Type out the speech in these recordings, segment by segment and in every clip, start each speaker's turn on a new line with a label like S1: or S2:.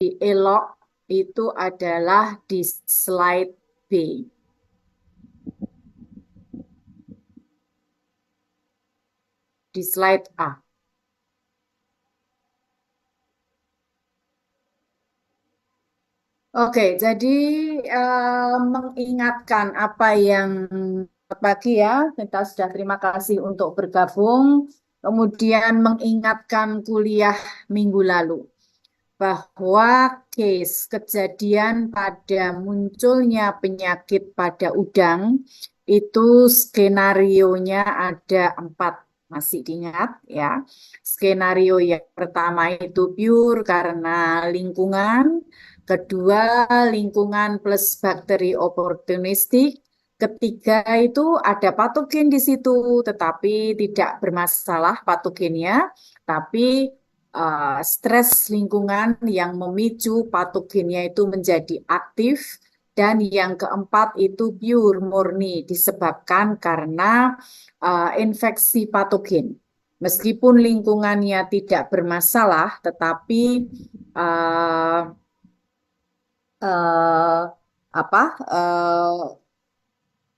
S1: elok itu adalah di slide B. Di slide A. Oke, jadi mengingatkan apa yang pagi ya, kita sudah terima kasih untuk bergabung. Kemudian mengingatkan kuliah minggu lalu bahwa case kejadian pada munculnya penyakit pada udang itu skenarionya ada 4. Masih diingat ya. Skenario yang pertama itu pure karena lingkungan, kedua lingkungan plus bakteri oportunistik, ketiga itu ada patogen di situ tetapi tidak bermasalah patogennya, tapi stres lingkungan yang memicu patogennya itu menjadi aktif, dan yang keempat itu pure murni disebabkan karena infeksi patogen. Meskipun lingkungannya tidak bermasalah, tetapi uh, uh, apa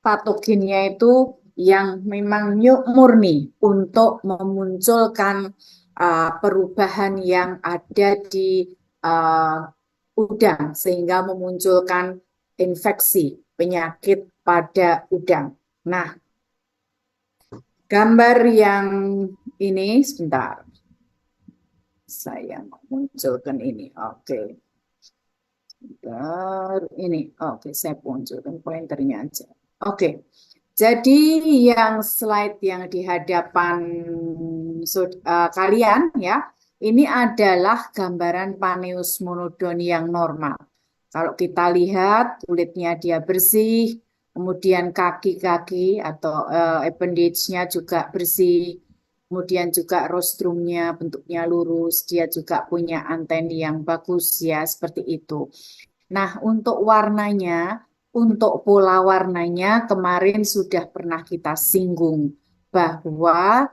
S1: patogennya itu yang memang murni untuk memunculkan perubahan yang ada di uh, udang sehingga memunculkan infeksi penyakit pada udang. Nah, gambar yang ini sebentar, saya munculkan ini. Oke. Ini, oke, saya munculkan pointernya aja. Oke, jadi yang slide yang di hadapan kalian ya, ini adalah gambaran Paneus monodon yang normal. Kalau kita lihat kulitnya dia bersih, kemudian kaki-kaki atau appendage-nya juga bersih, kemudian juga rostrumnya bentuknya lurus, dia juga punya anteni yang bagus ya, seperti itu. Nah, untuk warnanya, untuk pola warnanya kemarin sudah pernah kita singgung bahwa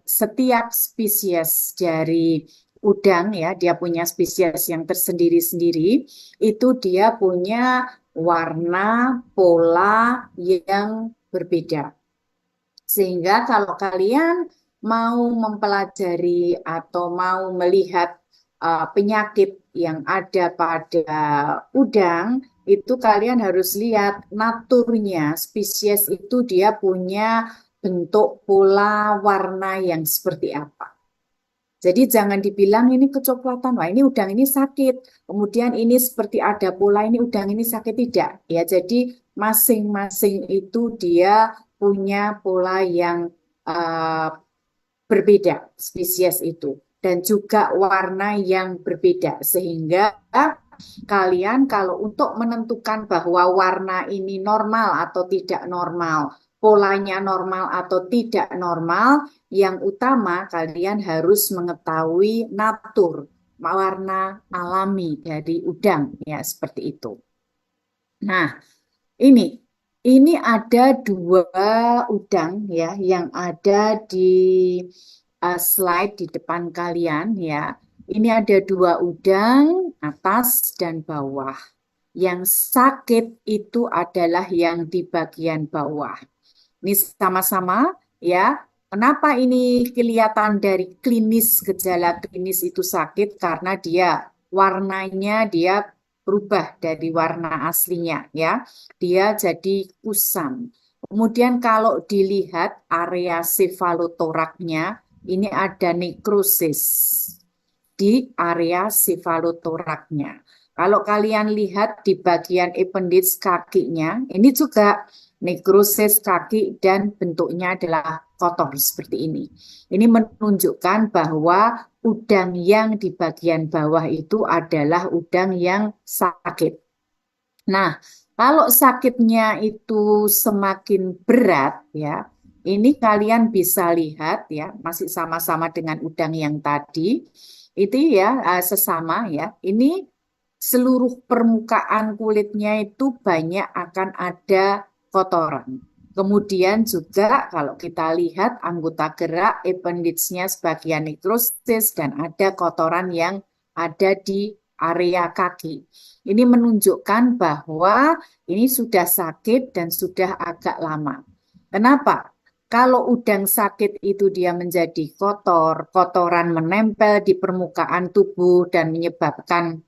S1: setiap spesies dari udang ya, dia punya spesies yang tersendiri-sendiri, itu dia punya warna pola yang berbeda. Sehingga kalau kalian mau mempelajari atau mau melihat penyakit yang ada pada udang, itu kalian harus lihat naturnya, spesies itu dia punya bentuk pola warna yang seperti apa. Jadi jangan dibilang ini kecoklatan, wah ini udang ini sakit, kemudian ini seperti ada pola ini udang ini sakit, tidak. Ya, jadi masing-masing itu dia punya pola yang uh, berbeda, spesies itu, dan juga warna yang berbeda, sehingga kalian kalau untuk menentukan bahwa warna ini normal atau tidak normal, polanya normal atau tidak normal, yang utama kalian harus mengetahui natur, warna alami dari udang ya, seperti itu. Nah, ini ini ada 2 udang ya yang ada di slide di depan kalian ya. Ini ada 2 udang, atas dan bawah. Yang sakit itu adalah yang di bagian bawah. Ini sama-sama ya. Kenapa ini kelihatan dari klinis, gejala klinis itu sakit? Karena dia warnanya dia berubah dari warna aslinya ya. Dia jadi kusam. Kemudian kalau dilihat area sefalotoraknya, ini ada nekrosis di area sefalotoraknya. Kalau kalian lihat di bagian appendage kakinya, ini juga nekrosis kaki dan bentuknya adalah kotor seperti ini. Ini menunjukkan bahwa udang yang di bagian bawah itu adalah udang yang sakit. Nah, kalau sakitnya itu semakin berat ya, ini kalian bisa lihat ya, masih sama-sama dengan udang yang tadi. Itu ya sesama ya. Ini seluruh permukaan kulitnya itu banyak akan ada kotoran. Kemudian juga kalau kita lihat anggota gerak appendage-nya sebagian nekrosis dan ada kotoran yang ada di area kaki. Ini menunjukkan bahwa ini sudah sakit dan sudah agak lama. Kenapa? Kalau udang sakit itu dia menjadi kotor, kotoran menempel di permukaan tubuh dan menyebabkan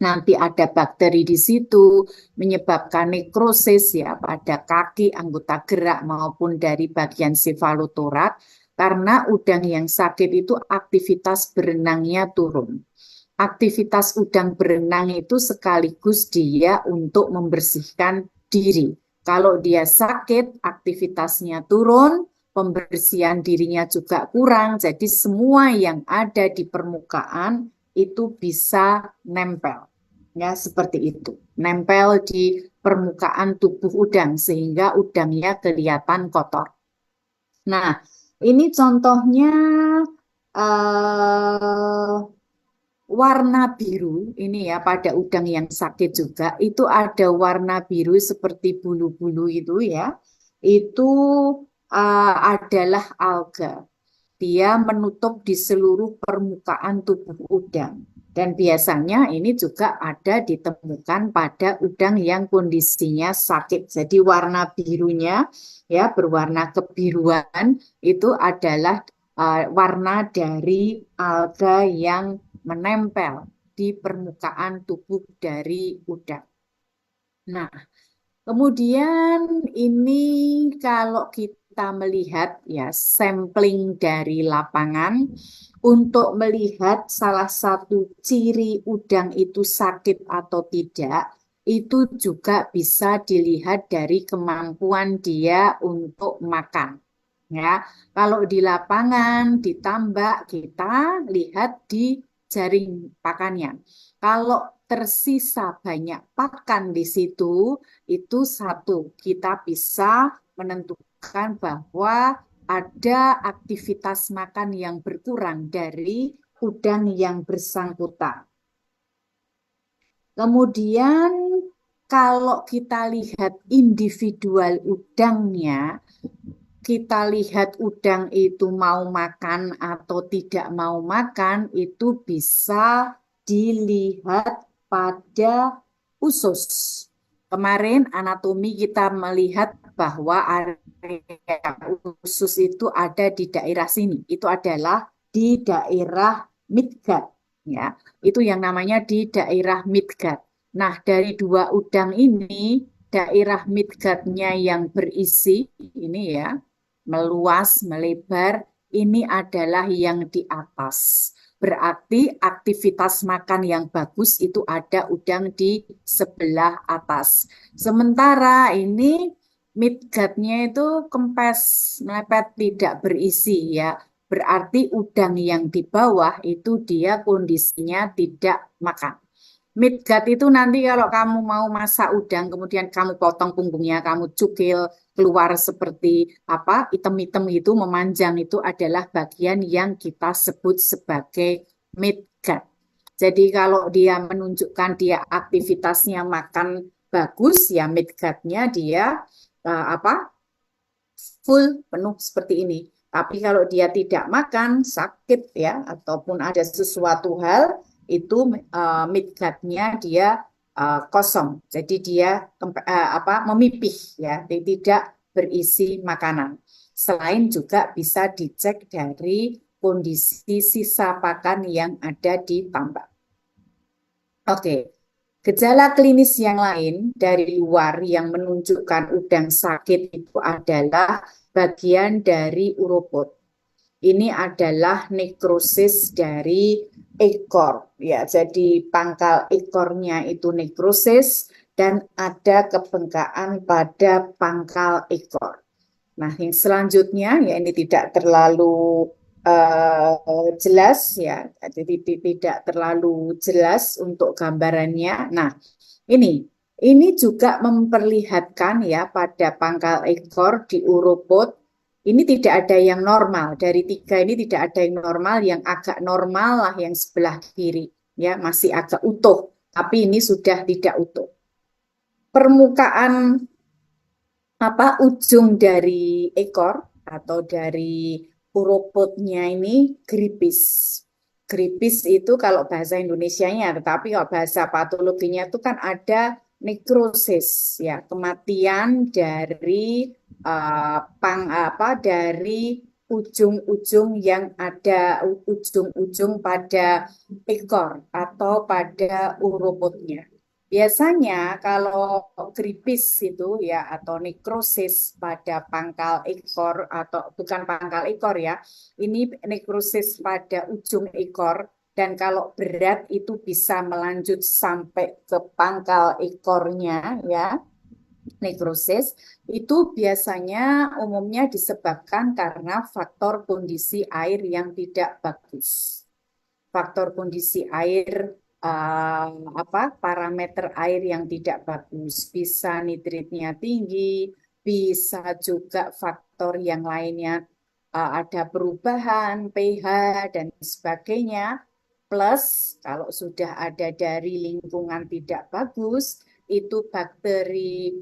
S1: nanti ada bakteri di situ, menyebabkan nekrosis ya pada kaki, anggota gerak maupun dari bagian sefalotorak. Karena udang yang sakit itu aktivitas berenangnya turun. Aktivitas udang berenang itu sekaligus dia untuk membersihkan diri. Kalau dia sakit, aktivitasnya turun, pembersihan dirinya juga kurang. Jadi semua yang ada di permukaan itu bisa nempel. Ya, seperti itu. Nempel di permukaan tubuh udang sehingga udangnya kelihatan kotor. Nah, ini contohnya eh, warna biru ini ya pada udang yang sakit juga itu ada warna biru seperti bulu-bulu itu ya. Itu adalah alga. Dia menutup di seluruh permukaan tubuh udang. Dan biasanya ini juga ada ditemukan pada udang yang kondisinya sakit. Jadi warna birunya ya berwarna kebiruan itu adalah warna dari alga yang menempel di permukaan tubuh dari udang. Nah, kemudian ini kalau kita melihat ya sampling dari lapangan untuk melihat salah satu ciri udang itu sakit atau tidak, itu juga bisa dilihat dari kemampuan dia untuk makan. Ya, kalau di lapangan ditambak kita lihat di jaring pakannya. Kalau tersisa banyak pakan di situ, itu satu, kita bisa menentukan bahwa ada aktivitas makan yang berkurang dari udang yang bersangkutan. Kemudian kalau kita lihat individual udangnya, kita lihat udang itu mau makan atau tidak mau makan, itu bisa dilihat pada usus. Kemarin anatomi kita melihat bahwa area usus itu ada di daerah sini. Itu adalah di daerah midgut. Ya, itu yang namanya di daerah midgut. Nah, dari dua udang ini, daerah midgutnya yang berisi ini ya, meluas, melebar, ini adalah yang di atas. Berarti aktivitas makan yang bagus itu ada udang di sebelah atas. Sementara ini midgutnya itu kempes, melepet, tidak berisi ya. Berarti udang yang di bawah itu dia kondisinya tidak makan. Midgut itu nanti kalau kamu mau masak udang, kemudian kamu potong punggungnya, kamu cukil keluar seperti apa item-item itu memanjang itu adalah bagian yang kita sebut sebagai midgut. Jadi kalau dia menunjukkan dia aktivitasnya makan bagus, ya midgutnya dia apa full penuh seperti ini. Tapi kalau dia tidak makan, sakit ya, ataupun ada sesuatu hal, itu midgutnya dia kosong. Jadi dia apa memipih ya, tidak berisi makanan. Selain juga bisa dicek dari kondisi sisa pakan yang ada di tambak. Oke, gejala klinis yang lain dari luar yang menunjukkan udang sakit itu adalah bagian dari uroput. Ini adalah nekrosis dari ekor. Ya, jadi pangkal ekornya itu nekrosis dan ada kebengkakan pada pangkal ekor. Nah, yang selanjutnya ya ini tidak terlalu jelas ya, jadi tidak terlalu jelas untuk gambarannya. Nah, ini juga memperlihatkan ya pada pangkal ekor di uropod ini tidak ada yang normal. Dari tiga ini tidak ada yang normal, yang agak normal lah yang sebelah kiri ya masih agak utuh, tapi ini sudah tidak utuh. Permukaan apa ujung dari ekor atau dari uropodnya ini geripis. gripis itu kalau bahasa Indonesianya, tetapi kalau bahasa patologinya itu kan ada nekrosis, ya, kematian dari dari ujung-ujung yang ada ujung-ujung pada ekor atau pada uruputnya. Biasanya kalau gripis itu ya atau nekrosis pada pangkal ekor atau bukan pangkal ekor ya, ini nekrosis pada ujung ekor dan kalau berat itu bisa melanjut sampai ke pangkal ekornya ya. Nekrosis itu biasanya umumnya disebabkan karena faktor kondisi air yang tidak bagus. Faktor kondisi air parameter air yang tidak bagus, bisa nitritnya tinggi, bisa juga faktor yang lainnya, ada perubahan pH dan sebagainya. Plus kalau sudah ada dari lingkungan tidak bagus, itu bakteri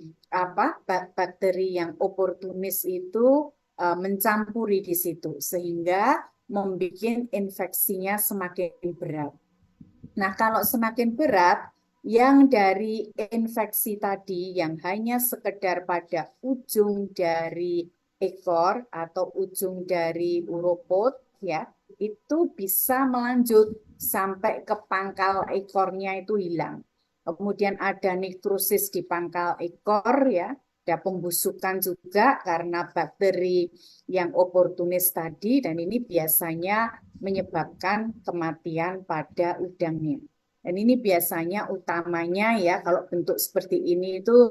S1: yang oportunis itu mencampuri di situ sehingga membuat infeksinya semakin berat. Nah, kalau semakin berat, yang dari infeksi tadi yang hanya sekedar pada ujung dari ekor atau ujung dari uroput, ya, itu bisa melanjut sampai ke pangkal ekornya itu hilang. Kemudian ada nekrosis di pangkal ekor, ya, ada pembusukan juga karena bakteri yang oportunis tadi, dan ini biasanya menyebabkan kematian pada udangnya. Dan ini biasanya utamanya ya kalau bentuk seperti ini itu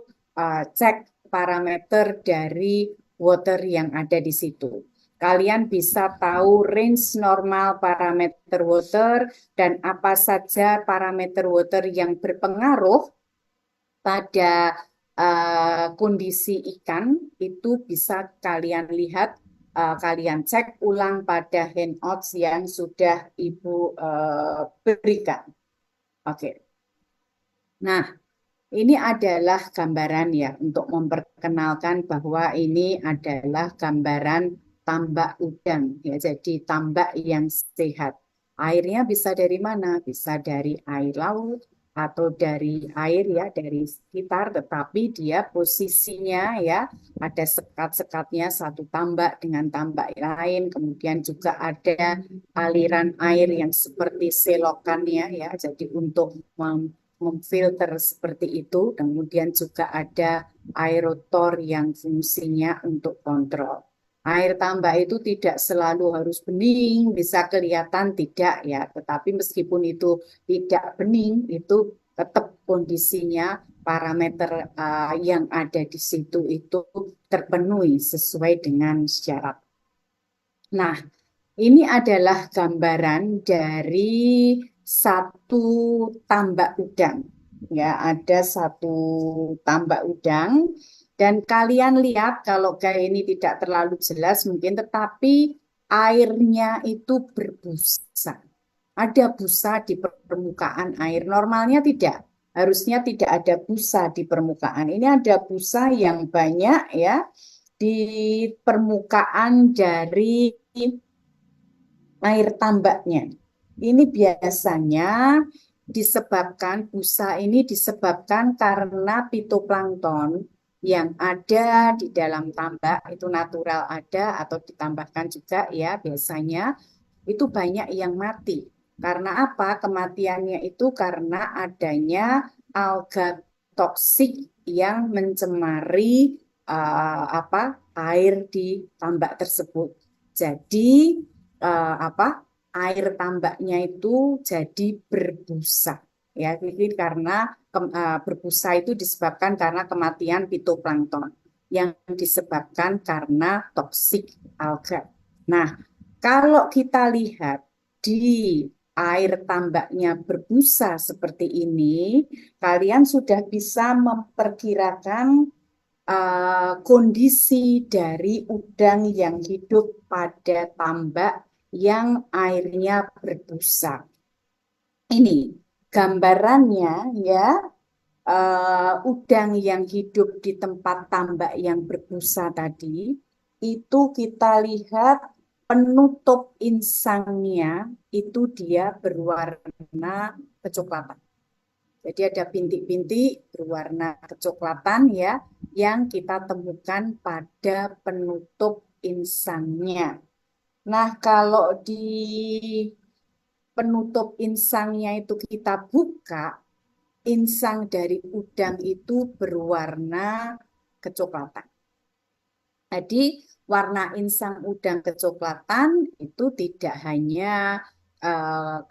S1: cek parameter dari water yang ada di situ. Kalian bisa tahu range normal parameter water dan apa saja parameter water yang berpengaruh pada kondisi ikan itu bisa kalian lihat, kalian cek ulang pada handouts yang sudah Ibu berikan. Oke. Nah, ini adalah gambaran ya untuk memperkenalkan bahwa ini adalah gambaran tambak udang ya. Jadi tambak yang sehat. Airnya bisa dari mana? Bisa dari air laut atau dari air ya dari sekitar, tetapi dia posisinya ya ada sekat-sekatnya satu tambak dengan tambak lain, kemudian juga ada aliran air yang seperti selokannya ya. Jadi untuk memfilter seperti itu, kemudian juga ada aerotor yang fungsinya untuk kontrol. Air tambak itu tidak selalu harus bening, bisa kelihatan tidak ya, tetapi meskipun itu tidak bening, itu tetap kondisinya parameter yang ada di situ itu terpenuhi sesuai dengan syarat. Nah, ini adalah gambaran dari satu tambak udang. Ya, ada satu tambak udang dan kalian lihat kalau kayak ini tidak terlalu jelas mungkin, tetapi airnya itu berbusa. Ada busa di permukaan air. Normalnya tidak. Harusnya tidak ada busa di permukaan. Ini ada busa yang banyak ya di permukaan dari air tambaknya. Ini biasanya busa ini disebabkan karena fitoplankton yang ada di dalam tambak itu natural ada atau ditambahkan juga ya biasanya itu banyak yang mati. Karena apa? Kematiannya itu karena adanya alga toksik yang mencemari air di tambak tersebut. Jadi air tambaknya itu jadi berbusa. Ya, ini karena berbusa itu disebabkan karena kematian fitoplankton yang disebabkan karena toksik alga. Nah, kalau kita lihat di air tambaknya berbusa seperti ini, kalian sudah bisa memperkirakan kondisi dari udang yang hidup pada tambak yang airnya berbusa. Ini gambarannya ya, udang yang hidup di tempat tambak yang berbusa tadi, itu kita lihat penutup insangnya itu dia berwarna kecoklatan. Jadi ada bintik-bintik berwarna kecoklatan ya yang kita temukan pada penutup insangnya. Nah, kalau di penutup insangnya itu kita buka, insang dari udang itu berwarna kecoklatan. Jadi warna insang udang kecoklatan itu tidak hanya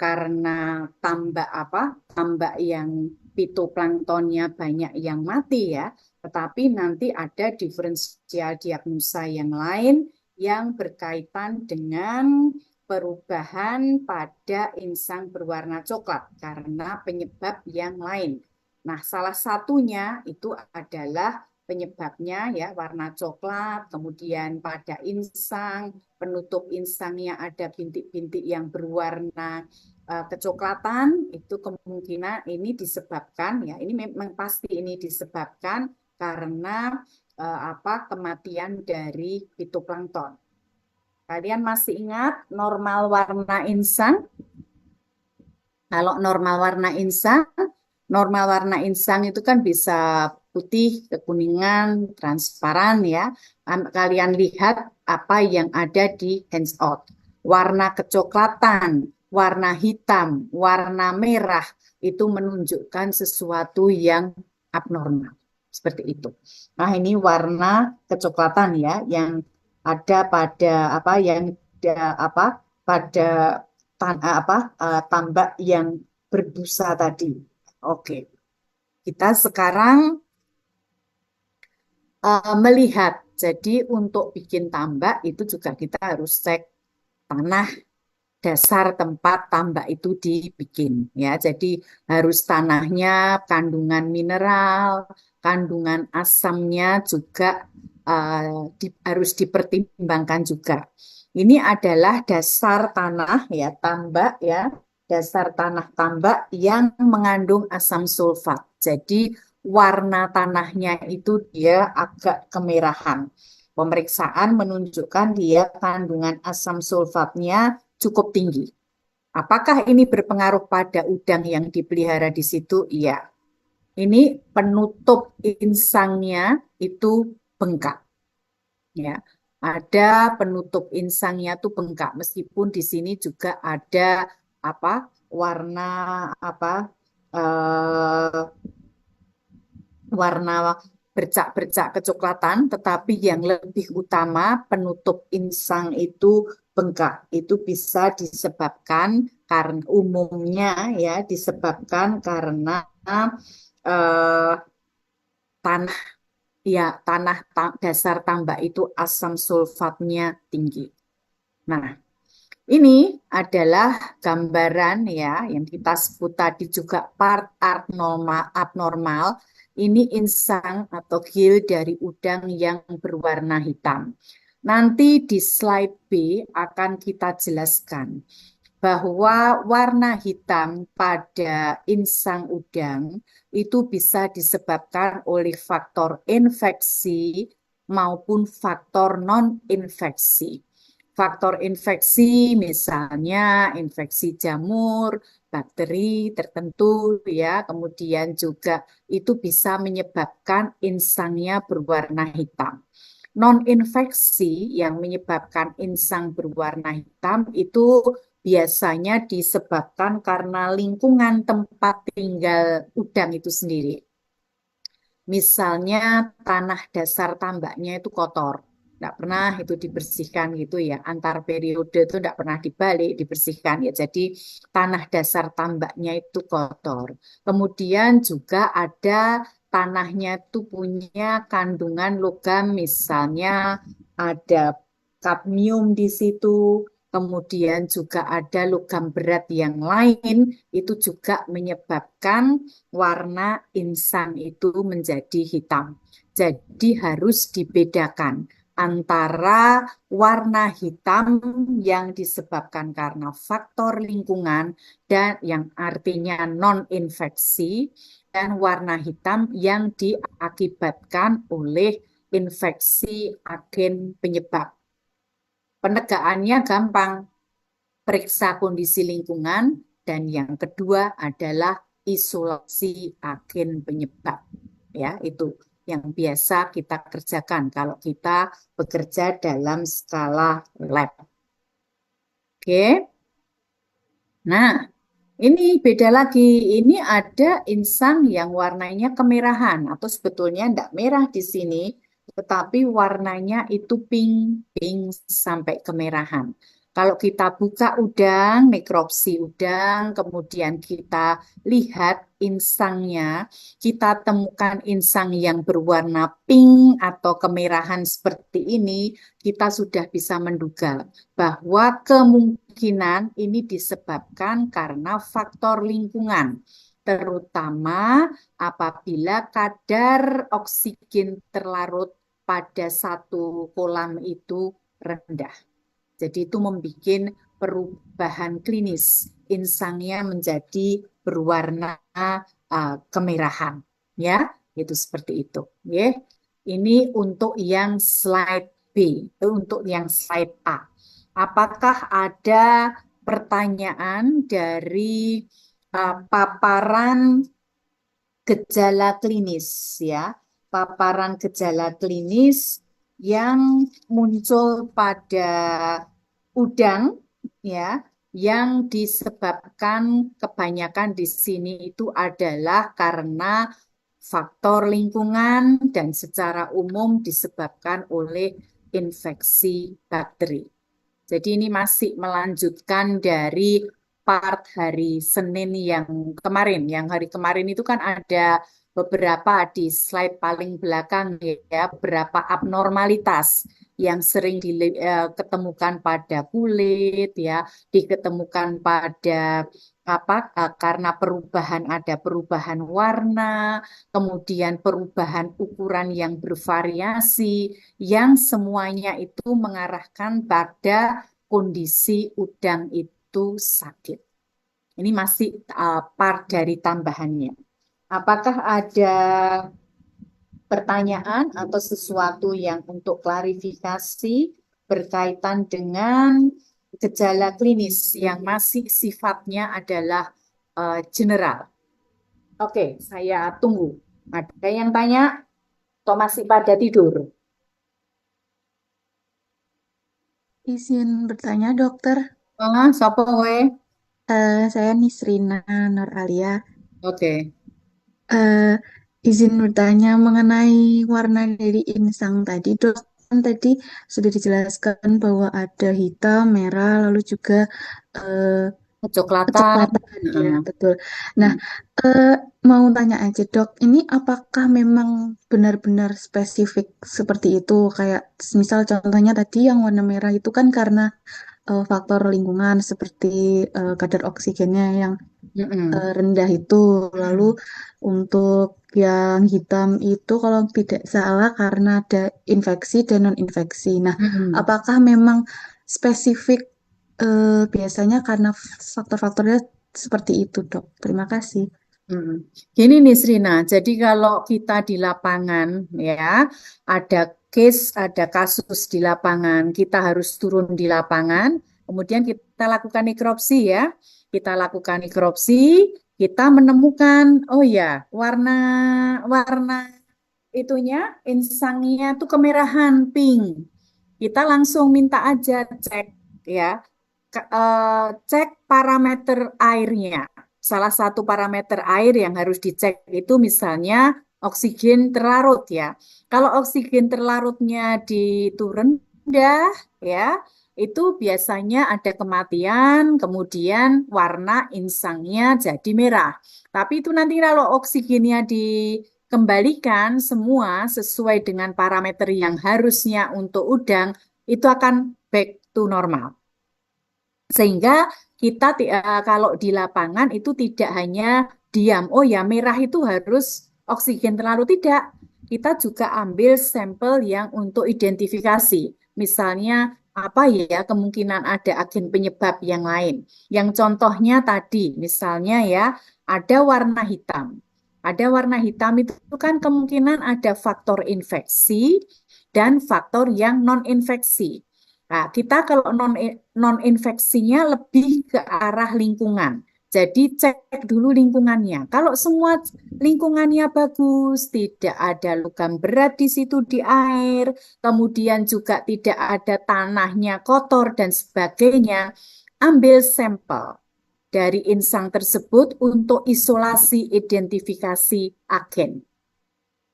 S1: karena tambak yang fitoplanktonnya banyak yang mati ya, tetapi nanti ada diferensial diagnosa yang lain yang berkaitan dengan perubahan pada insang berwarna coklat karena penyebab yang lain. Nah, salah satunya itu adalah penyebabnya ya warna coklat, kemudian pada insang, penutup insangnya ada bintik-bintik yang berwarna kecoklatan, itu kemungkinan ini disebabkan ya, ini memang pasti ini disebabkan karena kematian dari fitoplankton. Kalian masih ingat normal warna insang? Kalau normal warna insang itu kan bisa putih, kekuningan, transparan ya. Kalian lihat apa yang ada di handout. Warna kecoklatan, warna hitam, warna merah itu menunjukkan sesuatu yang abnormal. Seperti itu. Nah, ini warna kecoklatan ya yang ada pada pada tambak yang berbusa tadi. Oke, kita sekarang melihat. Jadi untuk bikin tambak itu juga kita harus cek tanah dasar tempat tambak itu dibikin ya. Jadi harus tanahnya kandungan mineral, kandungan asamnya juga harus dipertimbangkan juga. Ini adalah dasar tanah ya tambak ya, dasar tanah tambak yang mengandung asam sulfat. Jadi warna tanahnya itu dia agak kemerahan. Pemeriksaan menunjukkan dia kandungan asam sulfatnya cukup tinggi. Apakah ini berpengaruh pada udang yang dipelihara di situ? Iya. Ini penutup insangnya itu bengkak. Ya, ada penutup insangnya tuh bengkak. Meskipun di sini juga ada apa warna apa eh, warna bercak-bercak kecoklatan, tetapi yang lebih utama penutup insang itu bengkak. Itu bisa disebabkan karena umumnya ya disebabkan karena eh, tanah dasar tambak itu asam sulfatnya tinggi. Nah, ini adalah gambaran ya yang kita sebut tadi juga part abnormal. Ini insang atau gill dari udang yang berwarna hitam. Nanti di slide B akan kita jelaskan bahwa warna hitam pada insang udang itu bisa disebabkan oleh faktor infeksi maupun faktor non-infeksi. Faktor infeksi misalnya infeksi jamur, bakteri tertentu ya, kemudian juga itu bisa menyebabkan insangnya berwarna hitam. Non-infeksi yang menyebabkan insang berwarna hitam itu biasanya disebabkan karena lingkungan tempat tinggal udang itu sendiri. Misalnya tanah dasar tambaknya itu kotor, tidak pernah itu dibersihkan gitu ya. Antar periode itu tidak pernah dibalik, dibersihkan ya. Jadi tanah dasar tambaknya itu kotor. Kemudian juga ada tanahnya itu punya kandungan logam, misalnya ada kadmium di situ. Kemudian juga ada logam berat yang lain, itu juga menyebabkan warna insang itu menjadi hitam. Jadi harus dibedakan antara warna hitam yang disebabkan karena faktor lingkungan dan yang artinya non-infeksi dan warna hitam yang diakibatkan oleh infeksi agen penyebab. Penegakannya gampang, periksa kondisi lingkungan, dan yang kedua adalah isolasi agen penyebab. Ya, itu yang biasa kita kerjakan kalau kita bekerja dalam skala lab. Oke. Nah, ini beda lagi. Ini ada insang yang warnanya kemerahan atau sebetulnya tidak merah di sini, tetapi warnanya itu pink, pink sampai kemerahan. Kalau kita buka udang, nekropsi udang, kemudian kita lihat insangnya, kita temukan insang yang berwarna pink atau kemerahan seperti ini, kita sudah bisa menduga bahwa kemungkinan ini disebabkan karena faktor lingkungan, terutama apabila kadar oksigen terlarut pada satu kolam itu rendah. Jadi itu membuat perubahan klinis. Insangnya menjadi berwarna kemerahan, ya, itu seperti itu. Ya, ini untuk yang slide B, untuk yang slide A. Apakah ada pertanyaan dari paparan gejala klinis ya, paparan gejala klinis yang muncul pada udang ya, yang disebabkan kebanyakan di sini itu adalah karena faktor lingkungan dan secara umum disebabkan oleh infeksi bakteri. Jadi ini masih melanjutkan dari part hari Senin yang kemarin. Yang hari kemarin itu kan ada beberapa di slide paling belakang ya, beberapa abnormalitas yang sering diketemukan pada kulit ya, diketemukan pada apa karena perubahan ada perubahan warna, kemudian perubahan ukuran yang bervariasi yang semuanya itu mengarahkan pada kondisi udang itu sakit. Ini masih part dari tambahannya. Apakah ada pertanyaan atau sesuatu yang untuk klarifikasi berkaitan dengan gejala klinis yang masih sifatnya adalah general? Oke, saya tunggu. Ada yang tanya atau masih pada tidur?
S2: Izin bertanya, dokter.
S1: Sopo we?
S2: Saya Nisrina Nur Alia.
S1: Oke.
S2: Eh, izin bertanya mengenai warna dari insang tadi, dok. Kan tadi sudah dijelaskan bahwa ada hitam, merah, lalu juga eh,
S1: Kecoklatan.
S2: kecoklatan. Ya,
S1: Heeh.
S2: betul. Nah, eh, mau tanya aja, dok. Ini apakah memang benar-benar spesifik seperti itu? Kayak misal contohnya tadi yang warna merah itu kan karena faktor lingkungan seperti kadar oksigennya yang
S1: Mm-mm.
S2: rendah itu. Lalu untuk yang hitam itu kalau tidak salah karena ada infeksi dan non-infeksi. Nah,
S1: Mm-mm.
S2: apakah memang spesifik biasanya karena faktor-faktornya seperti itu, Dok? Terima kasih.
S1: Mm-mm. Gini nih Srina, jadi kalau kita di lapangan ya, ada case, ada kasus di lapangan, kita harus turun di lapangan, kemudian kita lakukan nekropsi ya, kita lakukan nekropsi, kita menemukan, oh ya, warna warna itunya, insangnya tuh kemerahan, pink. Kita langsung minta aja cek ya, cek parameter airnya. Salah satu parameter air yang harus dicek itu misalnya oksigen terlarut ya. Kalau oksigen terlarutnya di itu rendah ya, itu biasanya ada kematian, kemudian warna insangnya jadi merah. Tapi itu nanti kalau oksigennya dikembalikan semua sesuai dengan parameter yang harusnya untuk udang, itu akan back to normal. Sehingga kita kalau di lapangan itu tidak hanya diam, oh ya merah itu harus oksigen terlalu tidak. Kita juga ambil sampel yang untuk identifikasi. Misalnya apa ya kemungkinan ada agen penyebab yang lain. Yang contohnya tadi, misalnya ya ada warna hitam. Ada warna hitam itu kan kemungkinan ada faktor infeksi dan faktor yang non-infeksi. Nah, kita kalau non infeksinya lebih ke arah lingkungan. Jadi cek dulu lingkungannya. Kalau semua lingkungannya bagus, tidak ada logam berat di situ di air, kemudian juga tidak ada tanahnya kotor dan sebagainya, ambil sampel dari insang tersebut untuk isolasi identifikasi agen.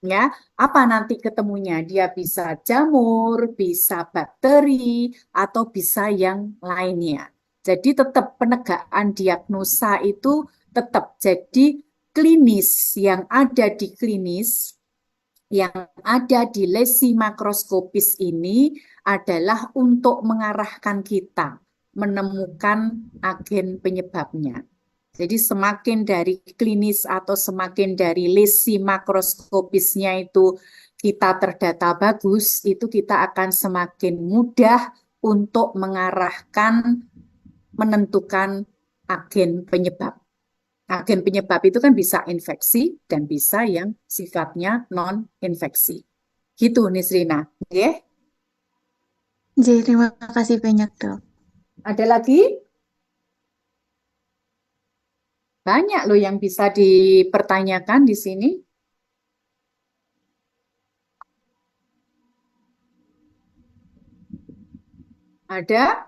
S1: Ya, apa nanti ketemunya? Dia bisa jamur, bisa bakteri, atau bisa yang lainnya. Jadi tetap penegakan diagnosa itu tetap jadi klinis yang ada di klinis, yang ada di lesi makroskopis ini adalah untuk mengarahkan kita menemukan agen penyebabnya. Jadi semakin dari klinis atau semakin dari lesi makroskopisnya itu kita terdata bagus, itu kita akan semakin mudah untuk mengarahkan menentukan agen penyebab. Agen penyebab itu kan bisa infeksi dan bisa yang sifatnya non-infeksi. Gitu, Nisrina. Oke.
S2: Jadi terima kasih banyak dok.
S1: Ada lagi? Banyak loh yang bisa dipertanyakan di sini. Ada?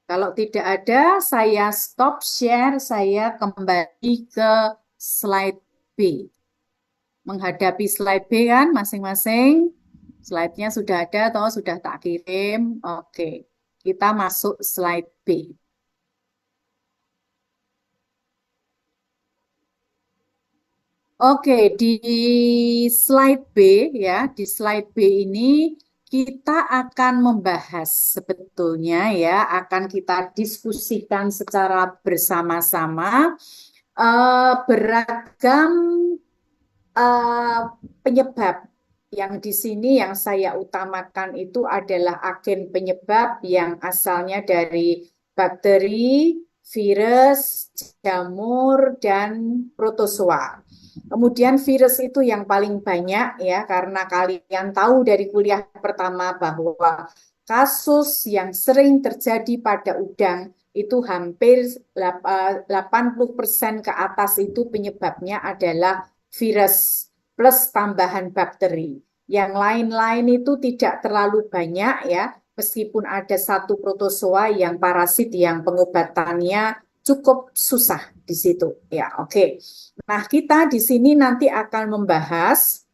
S1: Kalau tidak ada, saya stop share, saya kembali ke slide B. Menghadapi slide B kan masing-masing. Slide-nya sudah ada atau sudah tak kirim? Oke, kita masuk slide B. Oke, di slide B ya, di slide B ini kita akan membahas sebetulnya ya, akan kita diskusikan secara bersama-sama beragam eh, penyebab. Yang di sini yang saya utamakan itu adalah agen penyebab yang asalnya dari bakteri, virus, jamur, dan protozoa. Kemudian virus itu yang paling banyak ya, karena kalian tahu dari kuliah pertama bahwa kasus yang sering terjadi pada udang itu hampir 80% ke atas itu penyebabnya adalah virus plus tambahan bakteri. Yang lain-lain itu tidak terlalu banyak ya, meskipun ada satu protozoa yang parasit yang pengobatannya cukup susah di situ. Ya, oke. Nah, kita di sini nanti akan membahas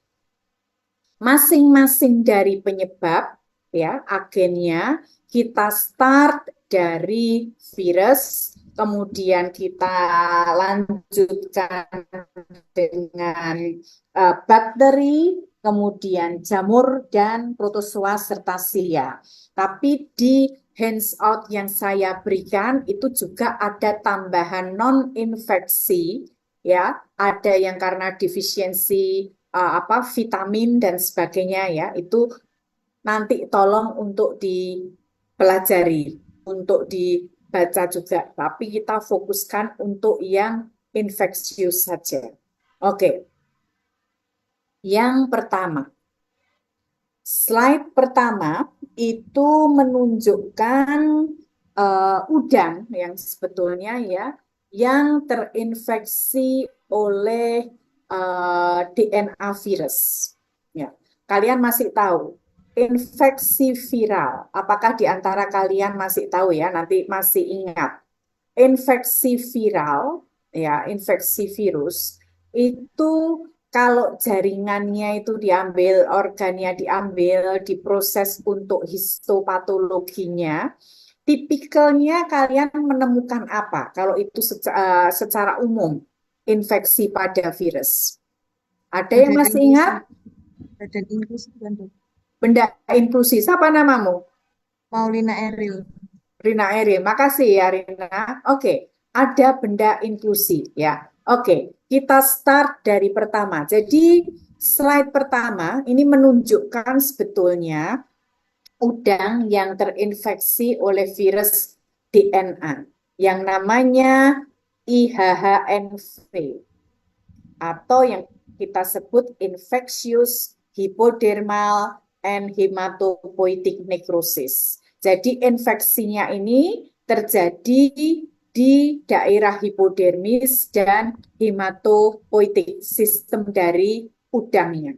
S1: masing-masing dari penyebab ya agennya. Kita start dari virus, kemudian kita lanjutkan dengan bakteri, kemudian jamur dan protozoa serta silia. Tapi di hands-out yang saya berikan itu juga ada tambahan non-infeksi ya, ada yang karena defisiensi vitamin dan sebagainya ya, itu nanti tolong untuk dipelajari, untuk dibaca juga. Tapi kita fokuskan untuk yang infeksius saja. Oke, yang pertama. Slide pertama itu menunjukkan udang yang sebetulnya ya yang terinfeksi oleh DNA virus. Ya, kalian masih tahu infeksi viral? Apakah di antara kalian masih tahu ya? Nanti masih ingat infeksi viral, ya, infeksi virus itu kalau jaringannya itu diambil, organnya diambil, diproses untuk histopatologinya, tipikalnya kalian menemukan apa? Kalau itu secara umum, infeksi pada virus. Ada yang
S2: Badan
S1: masih
S2: inklusi,
S1: ingat?
S2: badan inklusi kan dok.
S1: Benda inklusi, siapa namamu?
S2: Maulina Eril.
S1: Rina Eri, makasih ya Rina. Oke, ada benda inklusi ya. Oke, kita start dari pertama. Jadi slide pertama ini menunjukkan sebetulnya udang yang terinfeksi oleh virus DNA yang namanya IHHNV atau yang kita sebut infectious hypodermal and hematopoietic necrosis. Jadi infeksinya ini terjadi di daerah hipodermis dan hematopoietik, sistem dari udangnya.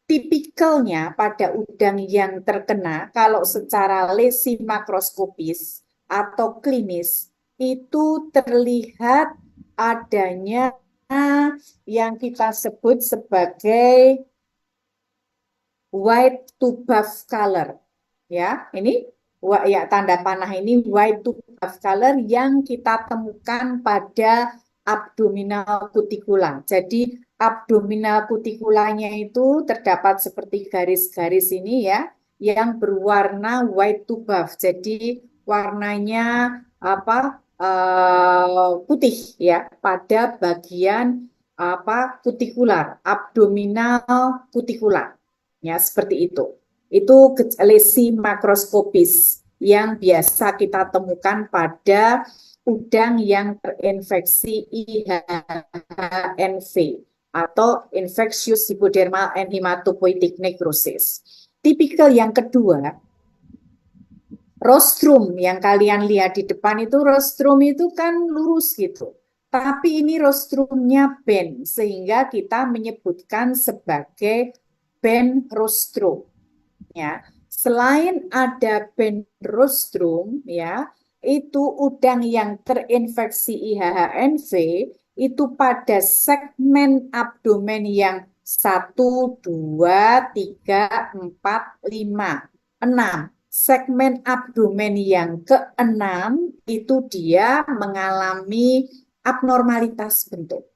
S1: Tipikalnya pada udang yang terkena, kalau secara lesi makroskopis atau klinis, itu terlihat adanya yang kita sebut sebagai white to buff color. Ya, ini ya tanda panah ini white to buff color yang kita temukan pada abdominal cuticula. Jadi abdominal cuticulanya itu terdapat seperti garis-garis ini ya, yang berwarna white to buff. Jadi warnanya apa? Putih ya pada bagian apa kutikular, abdominal kutikular. Ya, seperti itu. Itu lesi makroskopis yang biasa kita temukan pada udang yang terinfeksi IHNV atau infectious hypodermal and hematopoietic necrosis. Tipikal yang kedua, rostrum yang kalian lihat di depan itu, rostrum itu kan lurus gitu. Tapi ini rostrumnya bend, sehingga kita menyebutkan sebagai band rostrum. Ya, selain ada band rostrum, ya, itu udang yang terinfeksi IHHNV itu pada segmen abdomen yang 1, 2, 3, 4, 5, 6. Segmen abdomen yang keenam itu dia mengalami abnormalitas bentuk.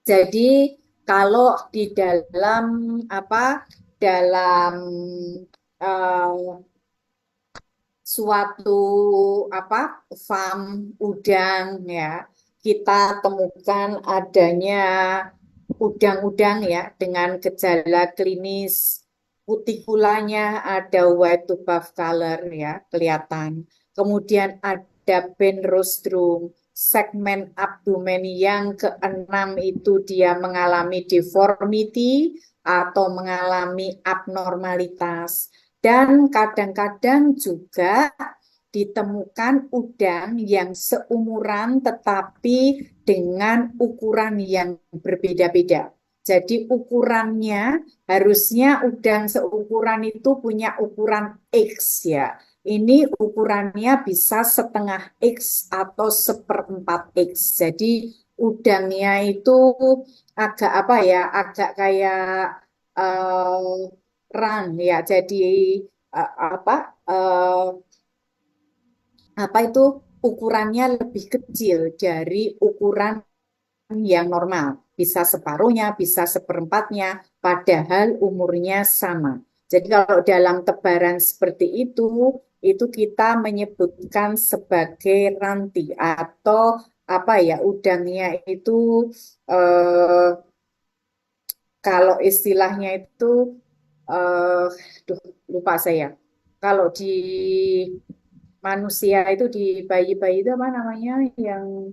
S1: Jadi kalau di dalam apa dalam uh, suatu apa farm udang ya kita temukan adanya udang-udang ya dengan gejala klinis kutikulanya ada white to buff color ya kelihatan. Kemudian ada band rostrum, segmen abdomen yang keenam itu dia mengalami deformity atau mengalami abnormalitas. Dan kadang-kadang juga ditemukan udang yang seumuran tetapi dengan ukuran yang berbeda-beda. Jadi ukurannya harusnya udang seukuran itu punya ukuran X ya. Ini ukurannya bisa setengah X atau seperempat X. Jadi udangnya itu agak apa ya, agak kayak run ya. Jadi apa apa itu ukurannya lebih kecil dari ukuran yang normal. Bisa separuhnya, bisa seperempatnya, padahal umurnya sama. Jadi kalau dalam tebaran seperti itu kita menyebutkan sebagai ranti atau apa ya, udangnya itu eh, kalau istilahnya itu duh, lupa saya. Kalau di manusia itu di bayi-bayi itu apa namanya yang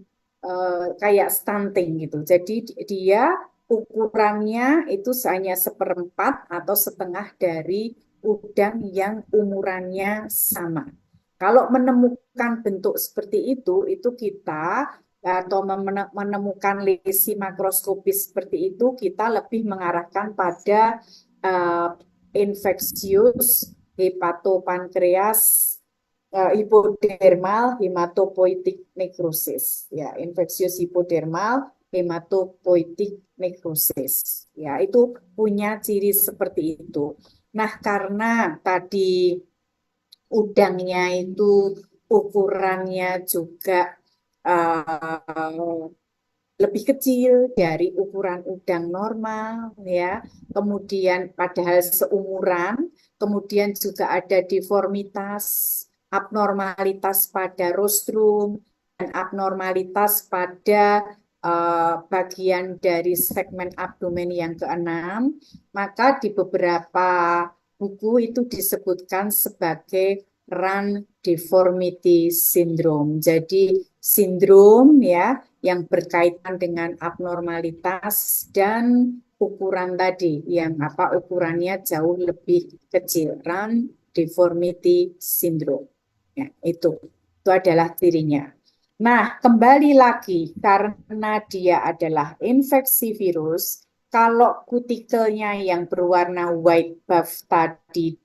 S1: kayak stunting gitu. Jadi dia ukurannya itu hanya seperempat atau setengah dari udang yang umurannya sama. Kalau menemukan bentuk seperti itu kita atau menemukan lesi makroskopis seperti itu, kita lebih mengarahkan pada uh, infeksius hepatopankreas hipodermal hematopoietic necrosis ya infeksius hipodermal hematopoietic necrosis ya itu punya ciri seperti itu. Nah karena tadi udangnya itu ukurannya juga uh, lebih kecil dari ukuran udang normal ya. Kemudian padahal seumuran, kemudian juga ada deformitas, abnormalitas pada rostrum dan abnormalitas pada bagian dari segmen abdomen yang keenam, maka di beberapa buku itu disebutkan sebagai run deformity syndrome. Jadi sindrom ya yang berkaitan dengan abnormalitas dan ukuran tadi yang apa ukurannya jauh lebih kecil, run deformity syndrome. Ya, itu adalah cirinya. Nah, kembali lagi karena dia adalah infeksi virus, kalau kutikelnya yang berwarna white buff tadi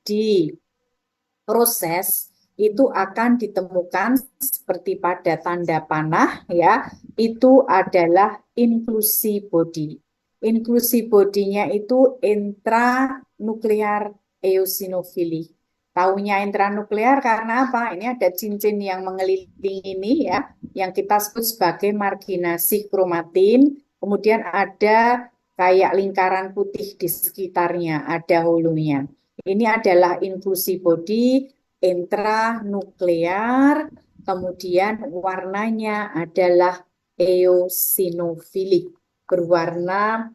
S1: diproses, itu akan ditemukan seperti pada tanda panah ya, itu adalah inclusive body. Inclusive body-nya itu intranuklear eosinofili. Taunya intranuklear karena apa? Ini ada cincin yang mengelilingi ini ya, yang kita sebut sebagai marginasi kromatin. Kemudian ada kayak lingkaran putih di sekitarnya, ada hulunya. Ini adalah inclusive body intranuklear, kemudian warnanya adalah eosinofilik, berwarna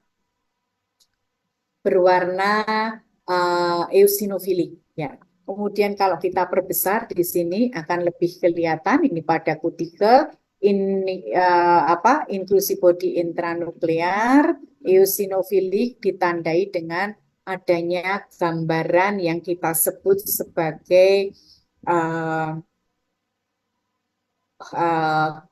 S1: berwarna eosinofilik ya. Kemudian kalau kita perbesar di sini akan lebih kelihatan ini pada kutikel ini apa inklusi body intranuklear eosinofilik ditandai dengan adanya gambaran yang kita sebut sebagai uh,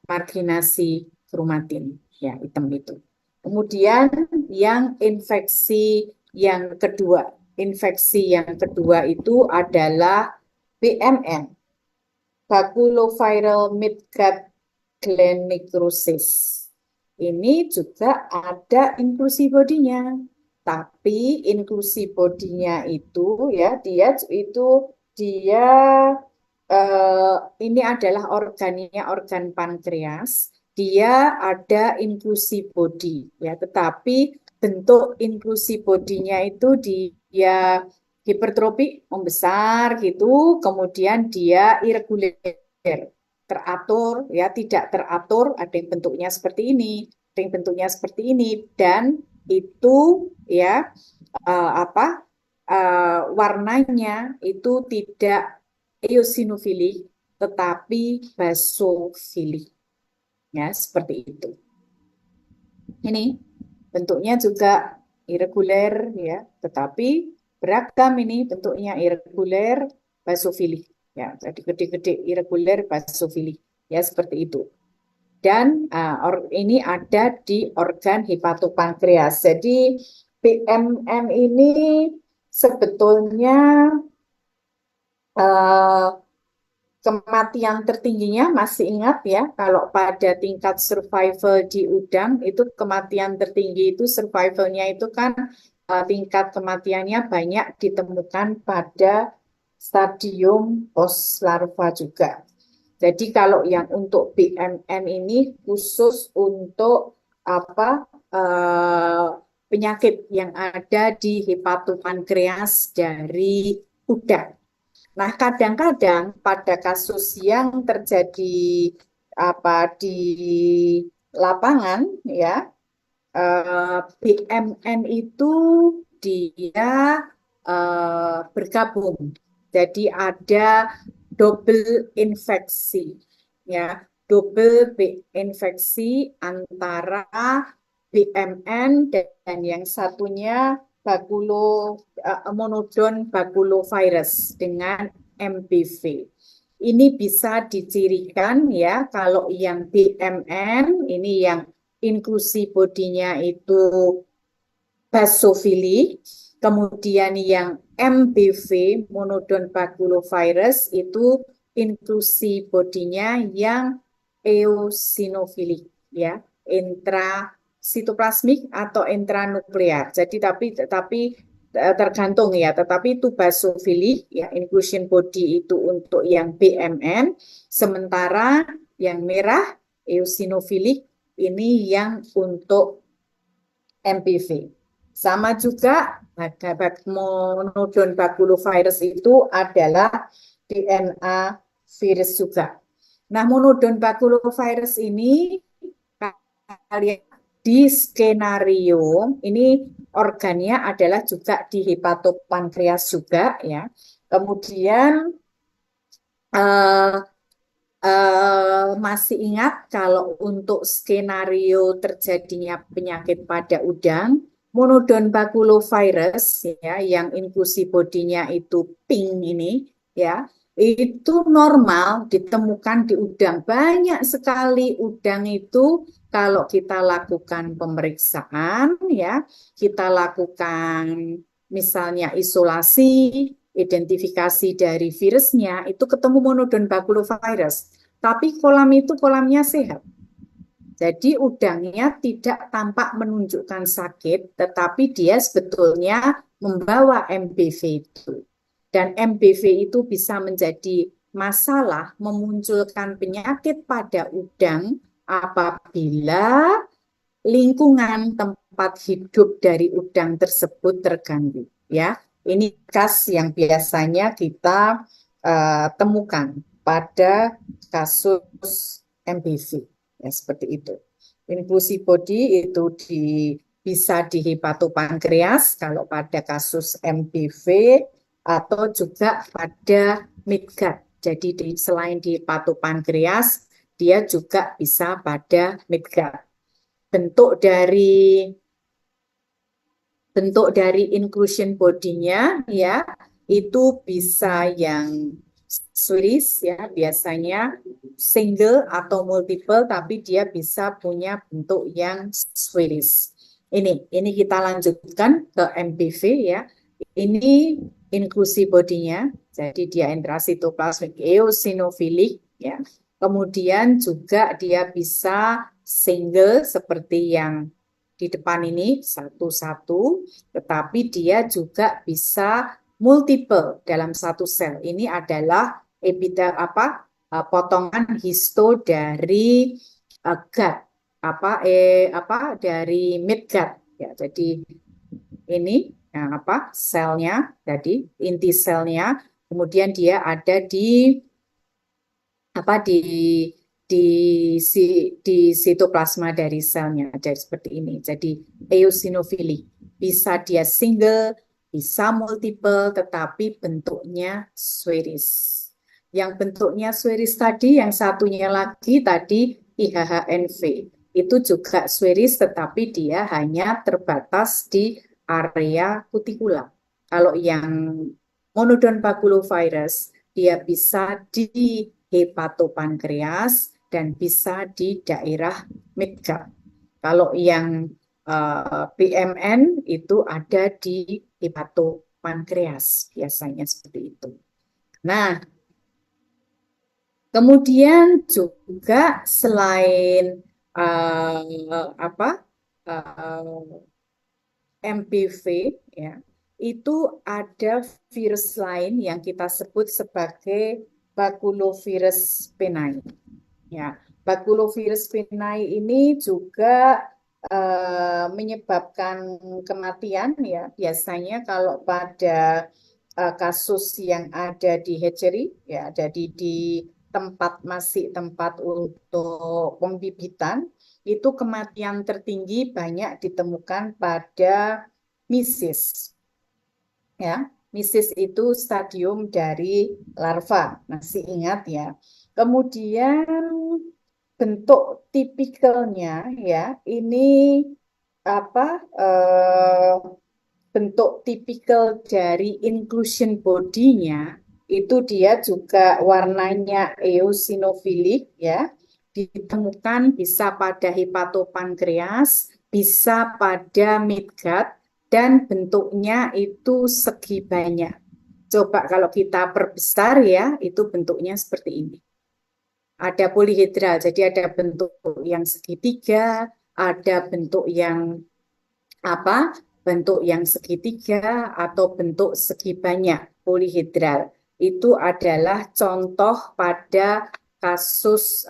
S1: marginasi kromatin ya hitam itu. Kemudian yang infeksi yang kedua itu adalah BMN, baculoviral midgut gland necrosis. Ini juga ada inklusi bodinya, tapi inklusi bodinya itu ya dia ini adalah organ pankreas. Dia ada inklusi body ya, tetapi bentuk inklusi bodinya itu dia hipertrofi membesar gitu, kemudian dia irregular teratur ya, tidak teratur, ada yang bentuknya seperti ini, ada yang bentuknya seperti ini dan itu ya apa warnanya itu tidak eosinofilik tetapi basofilik ya seperti itu. Ini bentuknya juga irregular ya, tetapi beragam ini bentuknya irregular basofilik ya, jadi gede-gede irregular basofilik ya seperti itu. Dan ini ada di organ hepatopankreas. Jadi PMN ini sebetulnya uh, kematian tertingginya masih ingat ya, kalau pada tingkat survival di udang itu kematian tertinggi itu survivalnya itu kan tingkat kematiannya banyak ditemukan pada stadium post larva juga. Jadi kalau yang untuk BMN ini khusus untuk apa penyakit yang ada di hepatopankreas dari udang. Nah, kadang-kadang pada kasus yang terjadi di lapangan ya, BMN itu dia bergabung. Jadi ada double infeksi ya, double infeksi antara BMN dan yang satunya monodon baculovirus dengan MPV. Ini bisa dicirikan ya kalau yang BMN ini yang inklusi bodinya itu basofili, kemudian yang MPV monodon baculovirus itu inklusi bodinya yang eosinofilik ya, intrasitoplasmik atau intranuklear. Jadi tapi tergantung ya, tetapi itu basofilik ya, inclusion body itu untuk yang BMN, sementara yang merah eosinofilik ini yang untuk MPV. Sama juga monodon baculovirus itu adalah DNA virus juga. Nah, monodon baculovirus ini kalian di skenario ini organnya adalah juga di hepatopankreas juga ya. Kemudian uh, masih ingat kalau untuk skenario terjadinya penyakit pada udang, monodon baculovirus ya yang inklusi bodinya itu pink ini ya itu normal ditemukan di udang. Banyak sekali udang itu kalau kita lakukan pemeriksaan ya, kita lakukan misalnya isolasi, identifikasi dari virusnya itu ketemu monodon baculovirus. Tapi kolam itu kolamnya sehat. Jadi udangnya tidak tampak menunjukkan sakit, tetapi dia sebetulnya membawa MPV itu. Dan MPV itu bisa menjadi masalah memunculkan penyakit pada udang apabila lingkungan tempat hidup dari udang tersebut terganggu. Ya, ini khas yang biasanya kita temukan pada kasus MPV. Ya, seperti itu. Inklusi body itu bisa di hepatopankreas kalau pada kasus MPV atau juga pada midgut. Jadi selain di hepatopankreas, dia juga bisa pada midgut. Bentuk dari inclusion bodinya ya itu bisa yang Swiss ya biasanya single atau multiple tapi dia bisa punya bentuk yang Swiss. Ini kita lanjutkan ke MPV ya. Ini inklusi bodinya, jadi dia intrasitoplasmik eosinofilik ya. Kemudian juga dia bisa single seperti yang di depan ini satu-satu, tetapi dia juga bisa multiple dalam satu sel. Ini adalah potongan histo dari gut dari midgut ya. Jadi ini selnya jadi inti selnya, kemudian dia ada di di di di sitoplasma dari selnya jadi seperti ini. Jadi eosinofilik bisa dia single, bisa multiple, tetapi bentuknya spherisch. Yang bentuknya spherisch tadi, yang satunya lagi tadi IHHNV itu juga spherisch, tetapi dia hanya terbatas di area kutikula. Kalau yang monodon baculovirus dia bisa di hepatopankreas dan bisa di daerah midgut. Kalau yang PMN itu ada di hepatopankreas biasanya seperti itu. Nah, kemudian juga selain MPV ya, itu ada virus lain yang kita sebut sebagai baculovirus penai. Ya, baculovirus penai ini juga menyebabkan kematian ya. Biasanya kalau pada kasus yang ada di hatchery ya, jadi di tempat untuk pembibitan itu kematian tertinggi banyak ditemukan pada misis. Ya, misis itu stadium dari larva. Masih ingat ya. Kemudian bentuk tipikalnya ya, ini bentuk tipikal dari inclusion bodinya itu dia juga warnanya eosinofilik ya, ditemukan bisa pada hepatopankreas, bisa pada midgut, dan bentuknya itu segi banyak. Coba kalau kita perbesar ya, itu bentuknya seperti ini. Ada polihedral, jadi ada bentuk yang segitiga, ada bentuk yang bentuk yang segitiga atau bentuk segi banyak polihedral. Itu adalah contoh pada kasus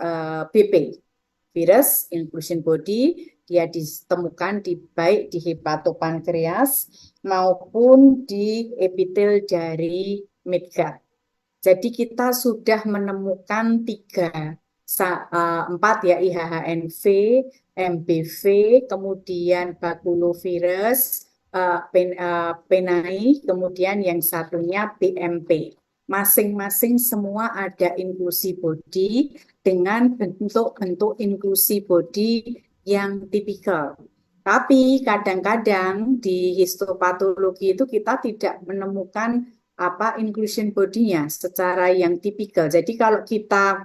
S1: BP, virus inclusion body, dia ditemukan baik di hepatopankreas maupun di epitel dari midgut. Jadi kita sudah menemukan 4 ya, IHHNV, MPV, kemudian baculovirus, penai, kemudian yang satunya PMP. Masing-masing semua ada inklusi body dengan bentuk-bentuk inklusi body yang tipikal. Tapi kadang-kadang di histopatologi itu kita tidak menemukan apa inclusion body-nya secara yang tipikal. Jadi kalau kita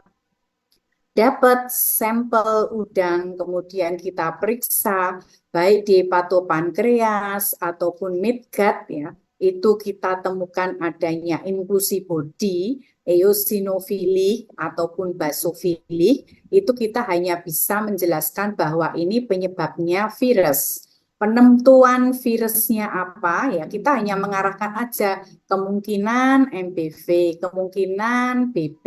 S1: dapat sampel udang, kemudian kita periksa baik di hepatopankreas ataupun midgut ya, itu kita temukan adanya inklusi bodi, eosinofilik ataupun basofilik, itu kita hanya bisa menjelaskan bahwa ini penyebabnya virus. Penentuan virusnya apa ya kita hanya mengarahkan aja kemungkinan MPV, kemungkinan BP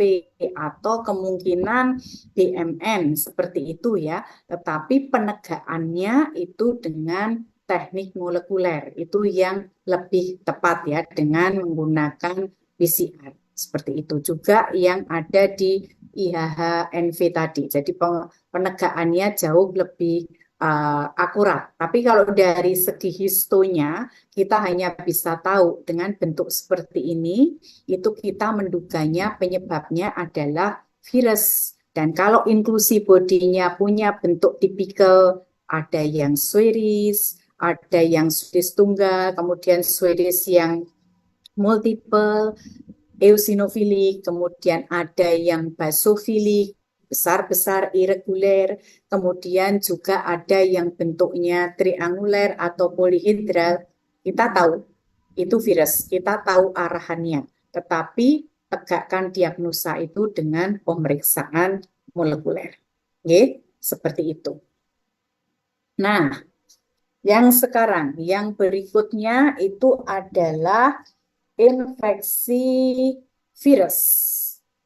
S1: atau kemungkinan BMN seperti itu ya. Tetapi penegakannya itu dengan teknik molekuler itu yang lebih tepat ya dengan menggunakan PCR. Seperti itu juga yang ada di IHHNV tadi. Jadi penegakannya jauh lebih akurat. Tapi kalau dari segi histonya, kita hanya bisa tahu dengan bentuk seperti ini, itu kita menduganya penyebabnya adalah virus. Dan kalau inklusi bodinya punya bentuk tipikal, ada yang Swedish, ada yang Swedish tunggal, kemudian Swedish yang multiple, eosinofilik, kemudian ada yang basofilik, besar-besar irreguler, kemudian juga ada yang bentuknya trianguler atau polihedral. Kita tahu itu virus, kita tahu arahannya, tetapi tegakkan diagnosa itu dengan pemeriksaan molekuler. Oke, seperti itu. Nah, yang sekarang, yang berikutnya itu adalah infeksi virus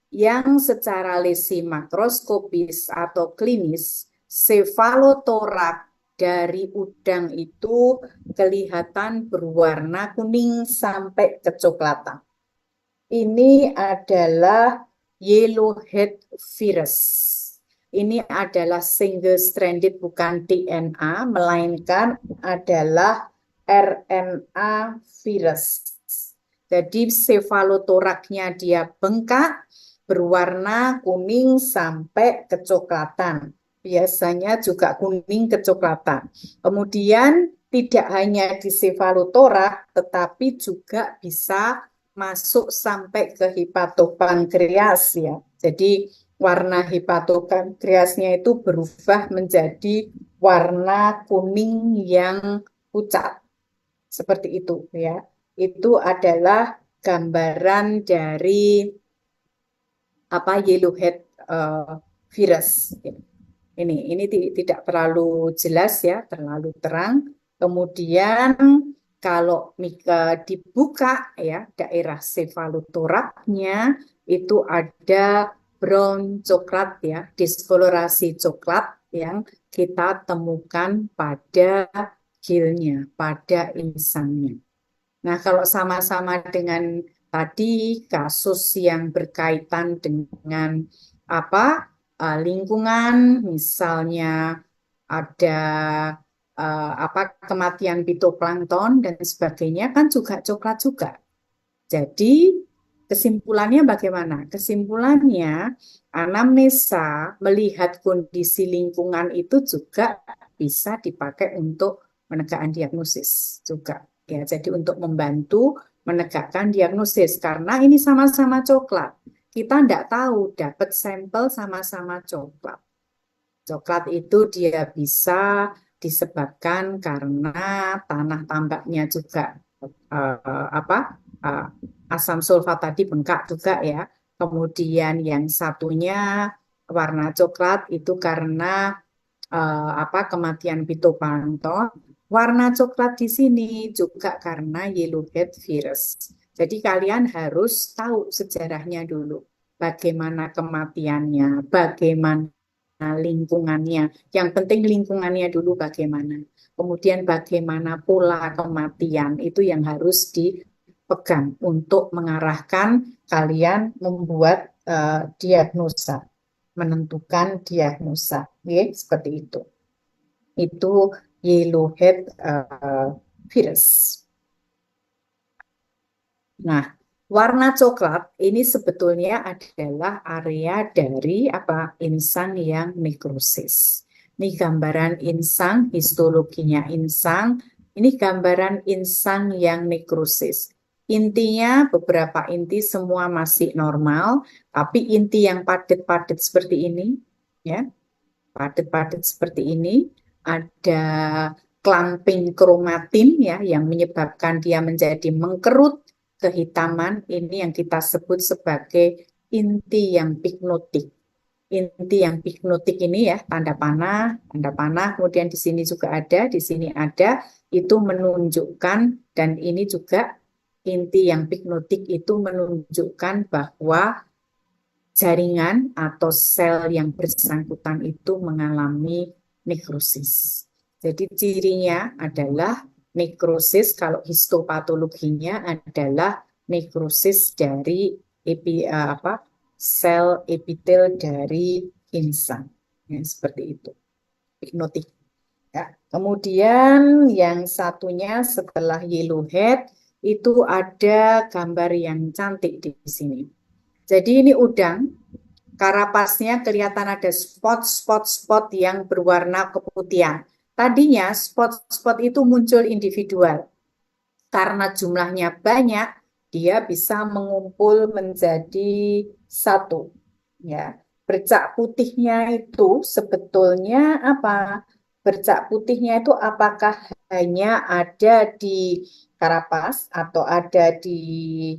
S1: yang secara lesi makroskopis atau klinis sefalotorak dari udang itu kelihatan berwarna kuning sampai kecoklatan. Ini adalah yellowhead virus. Ini adalah single stranded bukan DNA, melainkan adalah RNA virus. Jadi sefalotoraknya dia bengkak, berwarna kuning sampai kecoklatan. Biasanya juga kuning kecoklatan. Kemudian tidak hanya di sefalotorak, tetapi juga bisa masuk sampai ke hepatopankreas ya. Jadi warna hepatopankreasnya itu berubah menjadi warna kuning yang pucat. Seperti itu ya. Itu adalah gambaran dari apa yellowhead virus. Ini tidak terlalu jelas ya, terlalu terang. Kemudian kalau dibuka ya daerah sefalotoraknya itu ada brown coklat ya, diskolorasi coklat yang kita temukan pada gilnya, pada insangnya. Nah, kalau sama-sama dengan tadi kasus yang berkaitan dengan apa lingkungan, misalnya ada apa kematian fitoplankton dan sebagainya kan juga coklat juga. Jadi kesimpulannya bagaimana? Kesimpulannya anamnesa melihat kondisi lingkungan itu juga bisa dipakai untuk menegakkan diagnosis juga. Ya, jadi untuk membantu menegakkan diagnosis karena ini sama-sama coklat. Kita tidak tahu dapat sampel sama-sama coklat. Coklat itu dia bisa disebabkan karena tanah tambaknya juga apa uh, asam sulfat tadi bengkak juga ya. Kemudian yang satunya warna coklat itu karena apa kematian fitoplankton. Warna coklat di sini juga karena yellowhead virus. Jadi kalian harus tahu sejarahnya dulu. Bagaimana kematiannya, bagaimana lingkungannya. Yang penting lingkungannya dulu bagaimana. Kemudian bagaimana pola kematian itu yang harus dipegang untuk mengarahkan kalian membuat diagnosa, menentukan diagnosa. Ya, seperti itu. Itu yellowhead virus. Nah, warna coklat ini sebetulnya adalah area dari apa insang yang nekrosis. Ini gambaran insang, histologinya insang. Ini gambaran insang yang nekrosis. Intinya beberapa inti semua masih normal, tapi inti yang padat-padat seperti ini, ya, padat-padat seperti ini, ada clumping kromatin ya yang menyebabkan dia menjadi mengkerut kehitaman. Ini yang kita sebut sebagai inti yang pignotik. Inti yang pignotik ini ya tanda panah, kemudian di sini juga ada, di sini ada, itu menunjukkan, dan ini juga inti yang pignotik itu menunjukkan bahwa jaringan atau sel yang bersangkutan itu mengalami nekrosis. Jadi cirinya adalah nekrosis, kalau histopatologinya adalah nekrosis dari sel epitel dari insang. Ya, seperti itu. Hipnotik. Ya. Kemudian yang satunya setelah yellowhead itu ada gambar yang cantik di sini. Jadi ini udang, karapasnya kelihatan ada spot-spot-spot yang berwarna keputihan. Tadinya spot-spot itu muncul individual. Karena jumlahnya banyak, dia bisa mengumpul menjadi satu. Ya, bercak putihnya itu sebetulnya apa? Bercak putihnya itu apakah hanya ada di karapas atau ada di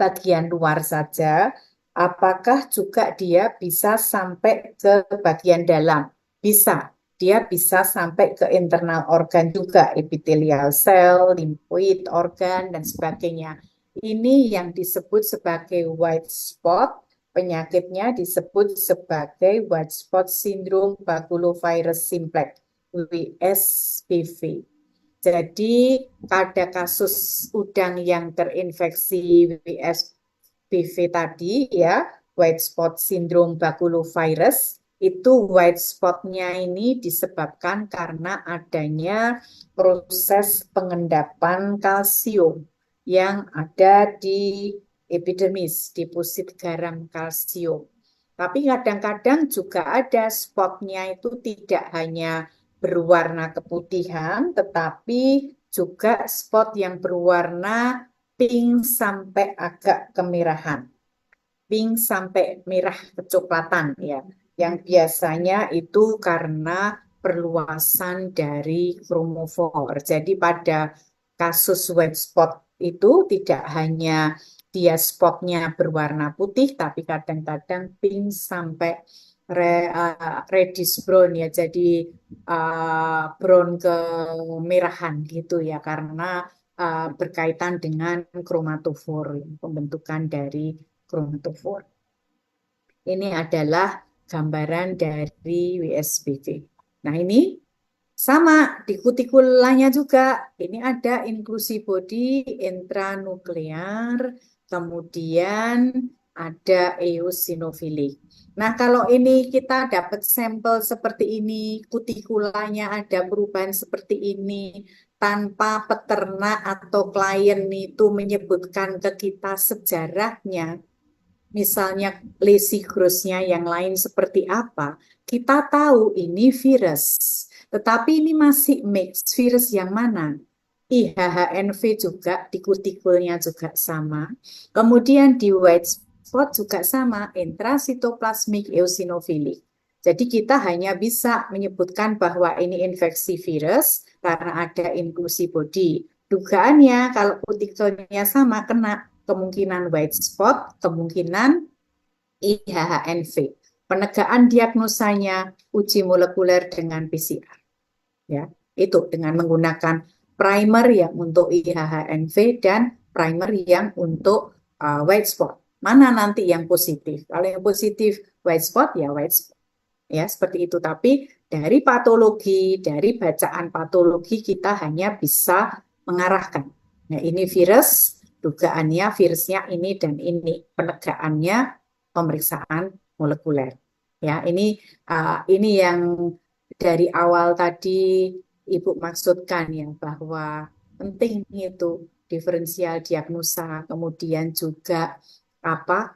S1: bagian luar saja, apakah juga dia bisa sampai ke bagian dalam? Bisa. Dia bisa sampai ke internal organ juga, epithelial cell, lymphoid organ, dan sebagainya. Ini yang disebut sebagai white spot. Penyakitnya disebut sebagai white spot syndrome baculovirus simplex, WSPV. Jadi pada kasus udang yang terinfeksi WSPV tadi ya, white spot syndrome baculovirus, itu white spotnya ini disebabkan karena adanya proses pengendapan kalsium yang ada di epidermis, deposit garam kalsium. Tapi kadang-kadang juga ada spotnya itu tidak hanya berwarna keputihan, tetapi juga spot yang berwarna pink sampai agak kemerahan. Pink sampai merah kecoklatan ya. Yang biasanya itu karena perluasan dari kromofor. Jadi pada kasus white spot itu tidak hanya dia spotnya berwarna putih, tapi kadang-kadang pink sampai reddish brown ya. Jadi brown kemerahan gitu ya, karena berkaitan dengan kromatofor, pembentukan dari kromatofor. Ini adalah gambaran dari WSBV. Nah, ini sama di kutikulanya juga. Ini ada inklusi body intranuklear, kemudian ada eosinofilik. Nah, kalau ini kita dapat sampel seperti ini, kutikulanya ada perubahan seperti ini, tanpa peternak atau klien itu menyebutkan ke kita sejarahnya, misalnya lesi grossnya yang lain seperti apa, kita tahu ini virus. Tetapi ini masih mix, virus yang mana? IHHNV juga di kutikulnya juga sama. Kemudian di white spot juga sama, intrasitoplasmic eosinophilic. Jadi kita hanya bisa menyebutkan bahwa ini infeksi virus karena ada inklusi body. Dugaannya kalau kutikulnya sama kena kemungkinan white spot, kemungkinan IHHNV. Penegaan diagnosanya uji molekuler dengan PCR. Ya, itu dengan menggunakan primer yang untuk IHHNV dan primer yang untuk white spot. Mana nanti yang positif? Kalau yang positif white spot ya white spot. Ya, seperti itu. Tapi dari patologi, dari bacaan patologi kita hanya bisa mengarahkan. Nah, ini virus, dugaannya virusnya ini dan ini. Penegaannya pemeriksaan molekuler. Ya, ini yang dari awal tadi Ibu maksudkan ya, bahwa penting itu diferensial diagnosa, kemudian juga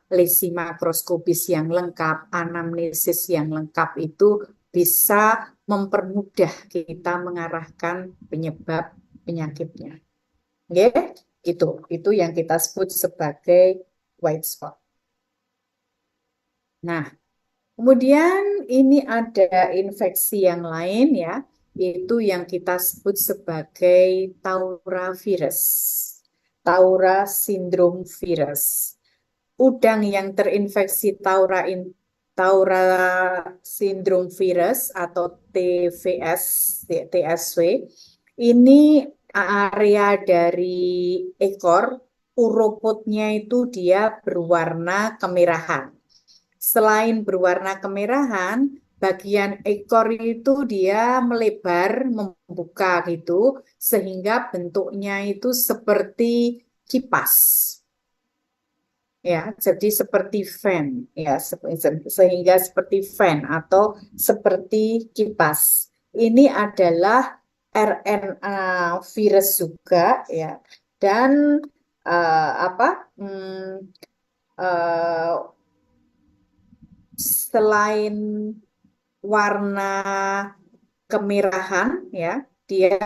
S1: lesi makroskopis yang lengkap, anamnesis yang lengkap itu bisa mempermudah kita mengarahkan penyebab penyakitnya. Oke, itu yang kita sebut sebagai white spot. Nah, kemudian ini ada infeksi yang lain ya, yaitu yang kita sebut sebagai Taura virus. Taura sindrom virus. Udang yang terinfeksi Taura sindrom virus atau TVS, TSV, ini area dari ekor uroputnya itu dia berwarna kemerahan. Selain berwarna kemerahan, bagian ekor itu dia melebar, membuka gitu, sehingga bentuknya itu seperti kipas. Ya, jadi seperti fan, ya, sehingga seperti fan atau seperti kipas. Ini adalah RNA virus juga, ya, dan apa? Eh, Selain warna kemerahan, ya, dia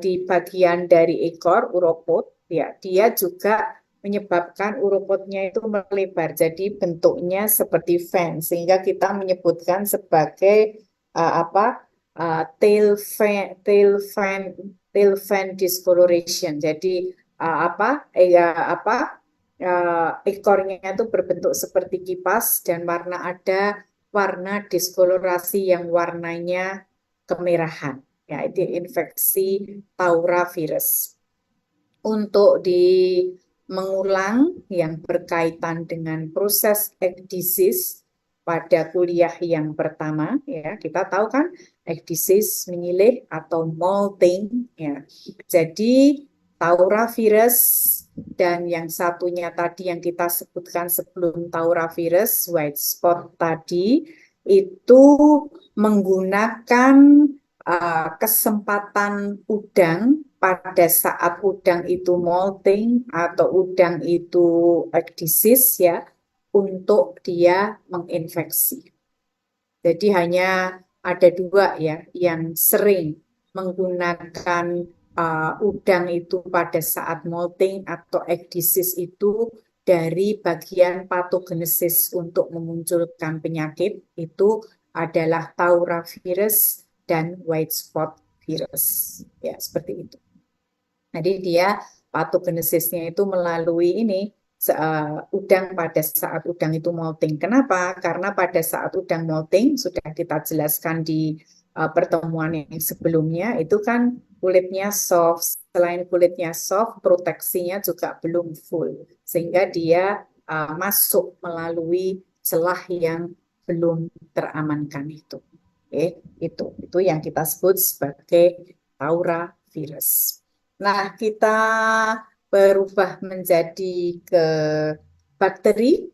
S1: di bagian dari ekor uroput, ya, dia juga menyebabkan uroputnya itu melebar, jadi bentuknya seperti fan, sehingga kita menyebutkan sebagai apa tail fan discoloration. Jadi apa apa ekornya itu berbentuk seperti kipas dan warna diskolorasi yang warnanya kemerahan. Ya, itu infeksi Taura virus. Untuk mengulang yang berkaitan dengan proses ekdisis pada kuliah yang pertama, ya kita tahu kan ekdisis menyilih atau molting, ya. Jadi Taura virus dan yang satunya tadi yang kita sebutkan sebelum Taura virus, white spot tadi, itu menggunakan kesempatan udang pada saat udang itu molting atau udang itu ekdisis ya untuk dia menginfeksi. Jadi hanya ada dua ya yang sering menggunakan udang itu pada saat molting atau ekdisis itu dari bagian patogenesis untuk memunculkan penyakit itu adalah Taura virus dan white spot virus. Ya, seperti itu. Jadi dia patogenesisnya itu melalui ini udang pada saat udang itu molting. Kenapa? Karena pada saat udang molting sudah kita jelaskan di pertemuan yang sebelumnya itu kan kulitnya soft. Selain kulitnya soft, proteksinya juga belum full sehingga dia masuk melalui celah yang belum teramankan itu. Oke, itu yang kita sebut sebagai Taura virus. Nah, kita berubah menjadi ke bakteri.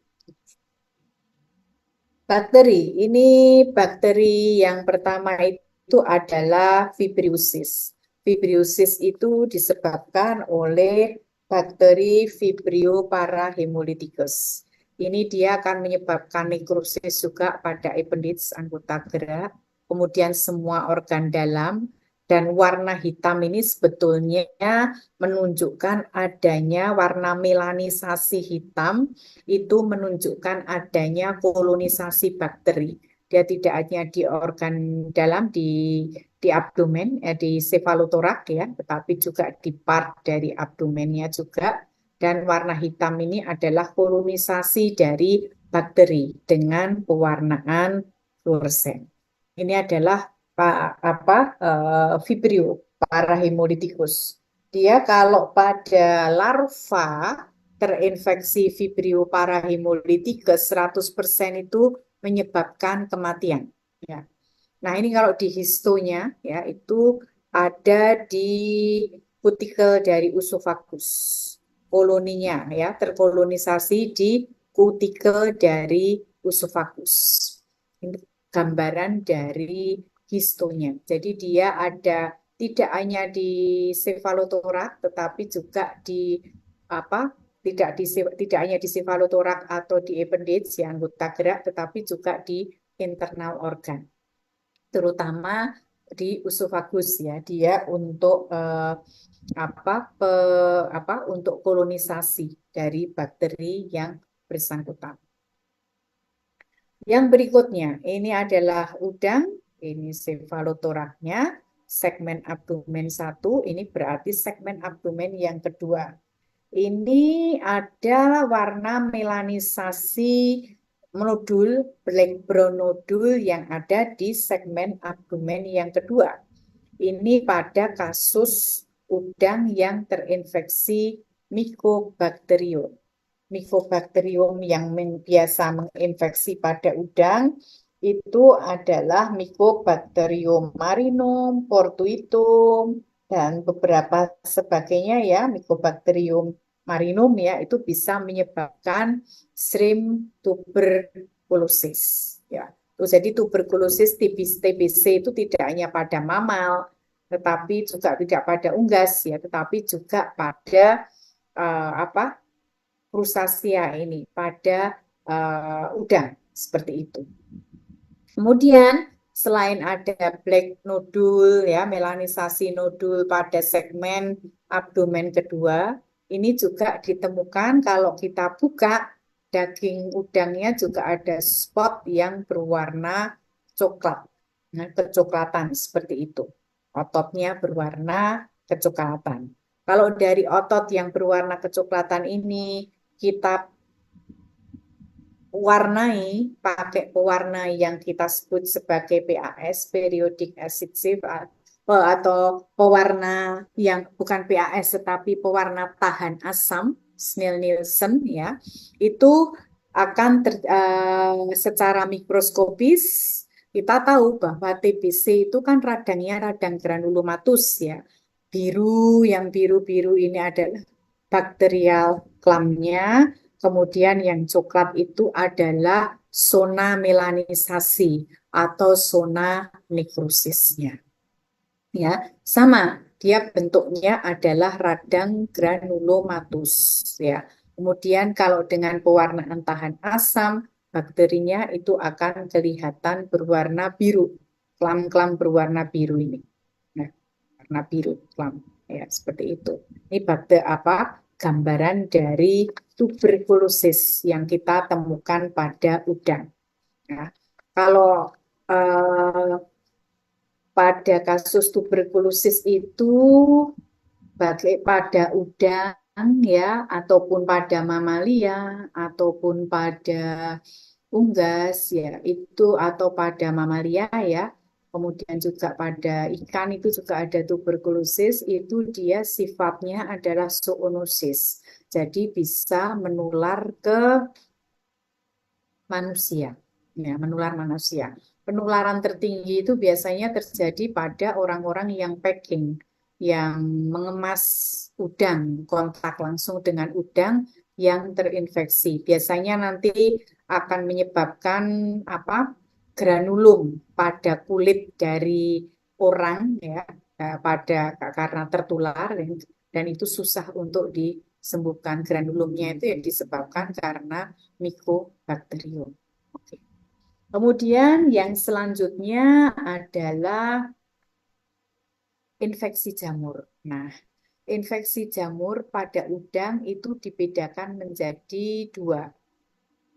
S1: Bakteri, ini bakteri yang pertama itu adalah vibriosis. Vibriosis itu disebabkan oleh bakteri Vibrio parahemolyticus. Ini dia akan menyebabkan nekrosis juga pada appendix, anggota gerak, kemudian semua organ dalam, dan warna hitam ini sebetulnya menunjukkan adanya warna melanisasi hitam itu menunjukkan adanya kolonisasi bakteri. Dia tidak hanya di organ dalam di abdomen, di sefalotorak ya, tetapi juga di part dari abdomennya juga. Dan warna hitam ini adalah kolonisasi dari bakteri dengan pewarnaan fluoresen. Ini adalah Vibrio parahemolyticus. Dia kalau pada larva terinfeksi Vibrio parahemolyticus 100% itu menyebabkan kematian. Ya. Nah, ini kalau di histonya ya itu ada di kutikel dari usofagus. Koloninya ya terkolonisasi di kutikel dari usofagus. Ini gambaran dari histonya. Jadi dia ada tidak hanya di sefalotorak tetapi juga di apa tidak hanya di sefalotorak atau di appendage ya anggota gerak tetapi juga di internal organ. terutama di usofagus ya. Dia untuk apa untuk kolonisasi dari bakteri yang bersangkutan. Yang berikutnya, ini adalah udang, ini cefalotoraknya, segmen abdomen satu, ini berarti segmen abdomen yang kedua. Ini ada warna melanisasi nodul, black brown nodul yang ada di segmen abdomen yang kedua. Ini pada kasus udang yang terinfeksi Mycobacterium. Mycobacterium yang biasa menginfeksi pada udang itu adalah Mycobacterium marinum, fortuitum, dan beberapa sebagainya ya, Mycobacterium marinum ya, itu bisa menyebabkan shrimp tuberculosis ya. Jadi tuberkulosis TBC itu tidak hanya pada mamal, tetapi juga tidak pada unggas ya, tetapi juga pada apa Rosacea ini pada udang seperti itu. Kemudian selain ada black nodule ya, melanisasi nodul pada segmen abdomen kedua, ini juga ditemukan kalau kita buka daging udangnya juga ada spot yang berwarna coklat. Nah, kecoklatan seperti itu. Ototnya berwarna kecoklatan. Kalau dari otot yang berwarna kecoklatan ini kita warnai pakai pewarna yang kita sebut sebagai PAS, periodic acid shift, atau pewarna yang bukan PAS tetapi pewarna tahan asam, Snell-Nielsen ya, itu akan secara mikroskopis kita tahu bahwa TBC itu kan radangnya radang granulomatus ya. Biru, yang biru-biru ini adalah bakterial klamnya. Kemudian yang coklat itu adalah zona melanisasi atau zona nekrosisnya. Ya, sama. Dia bentuknya adalah radang granulomatus. Ya. Kemudian kalau dengan pewarnaan tahan asam, bakterinya itu akan kelihatan berwarna biru. Klam-klam berwarna biru ini. Nah, warna biru klam. Ya, seperti itu. Ini bakteri apa? Gambaran dari tuberkulosis yang kita temukan pada udang. Ya. Kalau eh, pada kasus tuberkulosis itu bagai pada udang ya, ataupun pada mamalia, ataupun pada unggas ya, itu atau pada mamalia ya. Kemudian juga pada ikan itu juga ada tuberkulosis, itu dia sifatnya adalah zoonosis. Jadi bisa menular ke manusia, ya, menular manusia. Penularan tertinggi itu biasanya terjadi pada orang-orang yang packing, yang mengemas udang, kontak langsung dengan udang yang terinfeksi. Biasanya nanti akan menyebabkan apa? Granulum pada kulit dari orang ya, pada karena tertular dan itu susah untuk disembuhkan. Granulumnya itu yang disebabkan karena Mycobacterium. Oke. Kemudian yang selanjutnya adalah infeksi jamur. Nah, infeksi jamur pada udang itu dibedakan menjadi dua.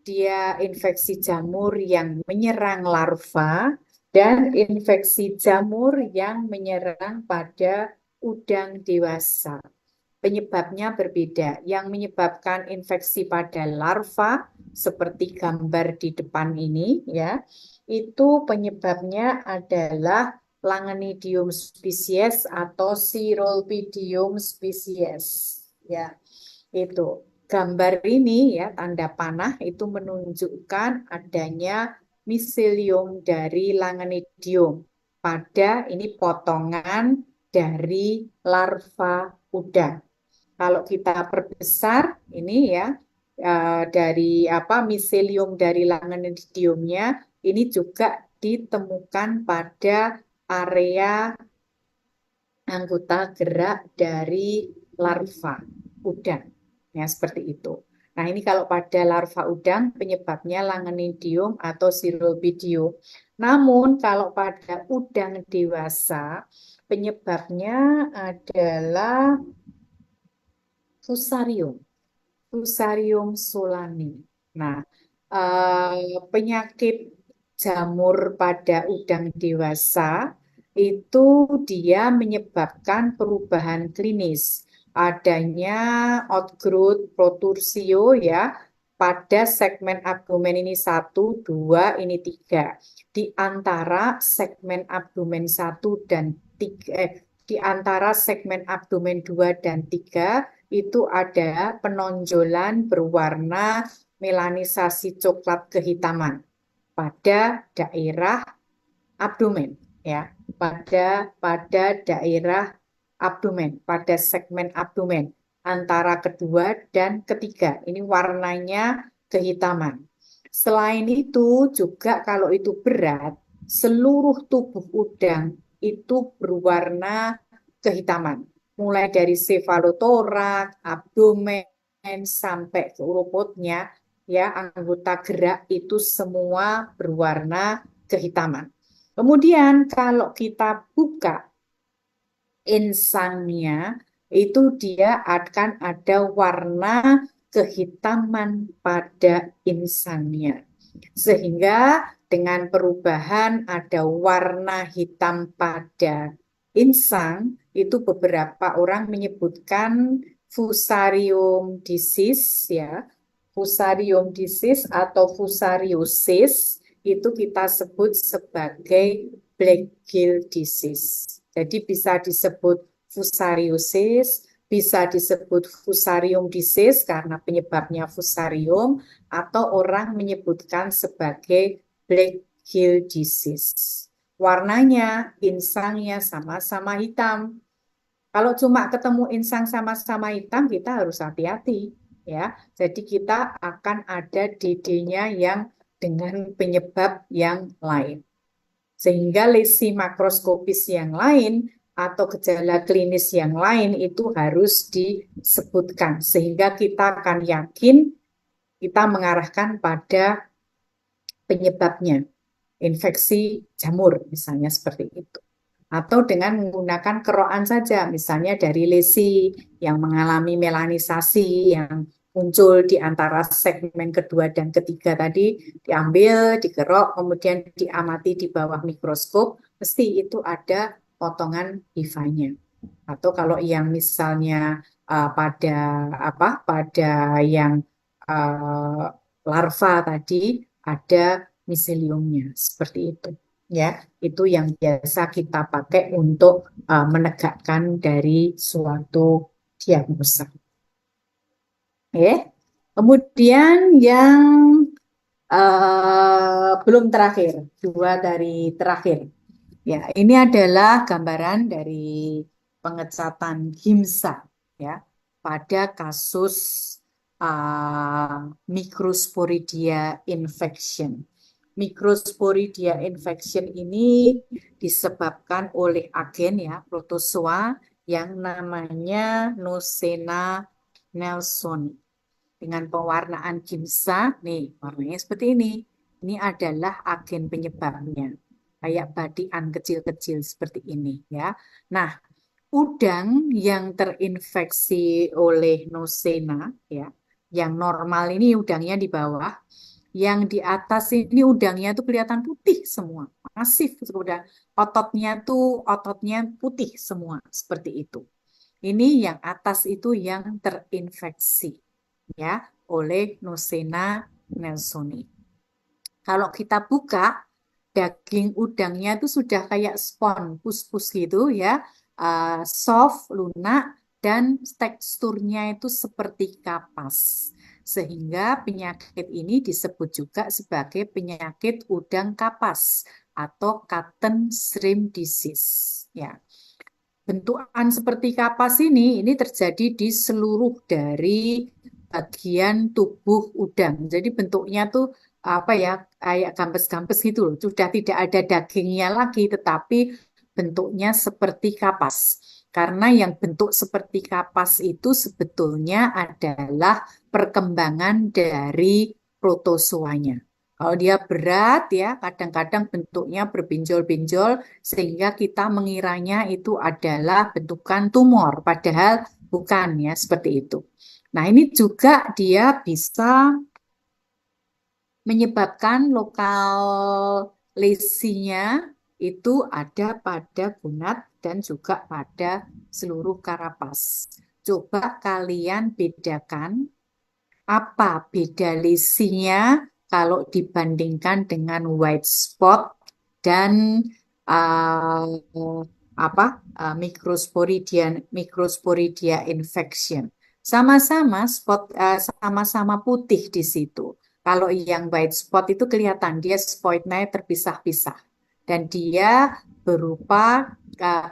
S1: Dia infeksi jamur yang menyerang larva dan infeksi jamur yang menyerang pada udang dewasa. Penyebabnya berbeda. Yang menyebabkan infeksi pada larva seperti gambar di depan ini ya, itu penyebabnya adalah Langanidium species atau Cirolpidium species ya. Itu gambar ini ya, tanda panah itu menunjukkan adanya miselium dari Langanidium pada ini potongan dari larva udang. Kalau kita perbesar ini ya, dari apa miselium dari Langanidiumnya ini juga ditemukan pada area anggota gerak dari larva udang. Ya, seperti itu. Nah, ini kalau pada larva udang penyebabnya Langanidium atau Xylobidium. Namun kalau pada udang dewasa penyebabnya adalah Fusarium, Fusarium solani. Nah, penyakit jamur pada udang dewasa itu dia menyebabkan perubahan klinis, adanya outgrowth protursio ya pada segmen abdomen ini satu, dua, ini tiga. Di antara segmen abdomen satu dan tiga, di antara segmen abdomen 2 dan 3 itu ada penonjolan berwarna melanisasi coklat kehitaman pada daerah abdomen ya, pada daerah abdomen, pada segmen abdomen antara kedua dan ketiga. Ini warnanya kehitaman. Selain itu juga kalau itu berat, seluruh tubuh udang itu berwarna kehitaman. Mulai dari sefalotorak, abdomen, sampai ke uruputnya, ya anggota gerak itu semua berwarna kehitaman. Kemudian kalau kita buka insangnya, itu dia akan ada warna kehitaman pada insangnya. Sehingga dengan perubahan ada warna hitam pada insang, itu beberapa orang menyebutkan fusarium disease ya. Fusarium disease atau fusariosis itu kita sebut sebagai black gill disease. Jadi bisa disebut fusariosis, bisa disebut fusarium disease karena penyebabnya fusarium, atau orang menyebutkan sebagai black gill disease. Warnanya, insangnya sama-sama hitam. Kalau cuma ketemu insang sama-sama hitam, kita harus hati-hati ya. Jadi kita akan ada DD-nya yang dengan penyebab yang lain. Sehingga lesi makroskopis yang lain atau gejala klinis yang lain itu harus disebutkan. Sehingga kita akan yakin kita mengarahkan pada penyebabnya. Infeksi jamur misalnya seperti itu. Atau dengan menggunakan kerokan saja, misalnya dari lesi yang mengalami melanisasi yang muncul di antara segmen kedua dan ketiga tadi, diambil, dikerok, kemudian diamati di bawah mikroskop, mesti itu ada potongan hifanya. Atau kalau yang misalnya pada pada yang uh, larva tadi ada miseliumnya seperti itu. Ya, itu yang biasa kita pakai untuk menegakkan dari suatu diagnosa. Kemudian yang belum terakhir, dua dari terakhir. Ya, ini adalah gambaran dari pengecatan HIMSA ya pada kasus Microsporidia infection. Microsporidia infection ini disebabkan oleh agen ya protozoa yang namanya Nosema nelsoni. Dengan pewarnaan gimsa, nih warnanya seperti ini. Ini adalah agen penyebabnya. Kayak badian kecil-kecil seperti ini ya. Nah, udang yang terinfeksi oleh nosema ya, yang normal ini udangnya di bawah, yang di atas ini udangnya tuh kelihatan putih semua, masif sudah ototnya putih semua seperti itu. Ini yang atas itu yang terinfeksi ya oleh Nosema nelsoni. Kalau kita buka daging udangnya itu sudah kayak spon, pus-pus gitu ya, soft, lunak, dan teksturnya itu seperti kapas. Sehingga penyakit ini disebut juga sebagai penyakit udang kapas atau cotton shrimp disease. Ya, bentukan seperti kapas ini terjadi di seluruh dari bagian tubuh udang. Jadi bentuknya tuh apa ya kayak gampes-gampes gitu loh. Sudah tidak ada dagingnya lagi, tetapi bentuknya seperti kapas. Karena yang bentuk seperti kapas itu sebetulnya adalah perkembangan dari protozoanya. Kalau dia berat ya, kadang-kadang bentuknya berbenjol-benjol sehingga kita mengiranya itu adalah bentukan tumor, padahal bukan ya seperti itu. Nah, ini juga dia bisa menyebabkan lokal lesinya itu ada pada gunat dan juga pada seluruh karapas. Coba kalian bedakan apa beda lesinya kalau dibandingkan dengan white spot dan apa microsporidia infection. Sama-sama sama-sama putih di situ. Kalau yang white spot itu kelihatan dia spotnya terpisah-pisah dan dia berupa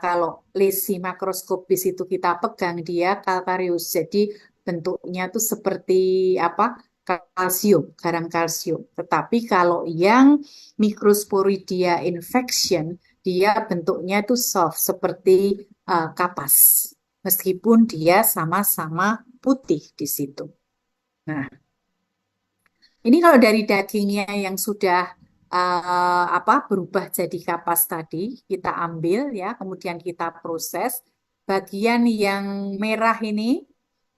S1: kalau lesi makroskopis itu kita pegang dia kalkarius. Jadi bentuknya tuh seperti apa? Kalsium, garang kalsium. Tetapi kalau yang microsporidia infection dia bentuknya itu soft seperti kapas. Meskipun dia sama-sama putih di situ. Nah, ini kalau dari dagingnya yang sudah apa berubah jadi kapas tadi, kita ambil ya, kemudian kita proses. Bagian yang merah ini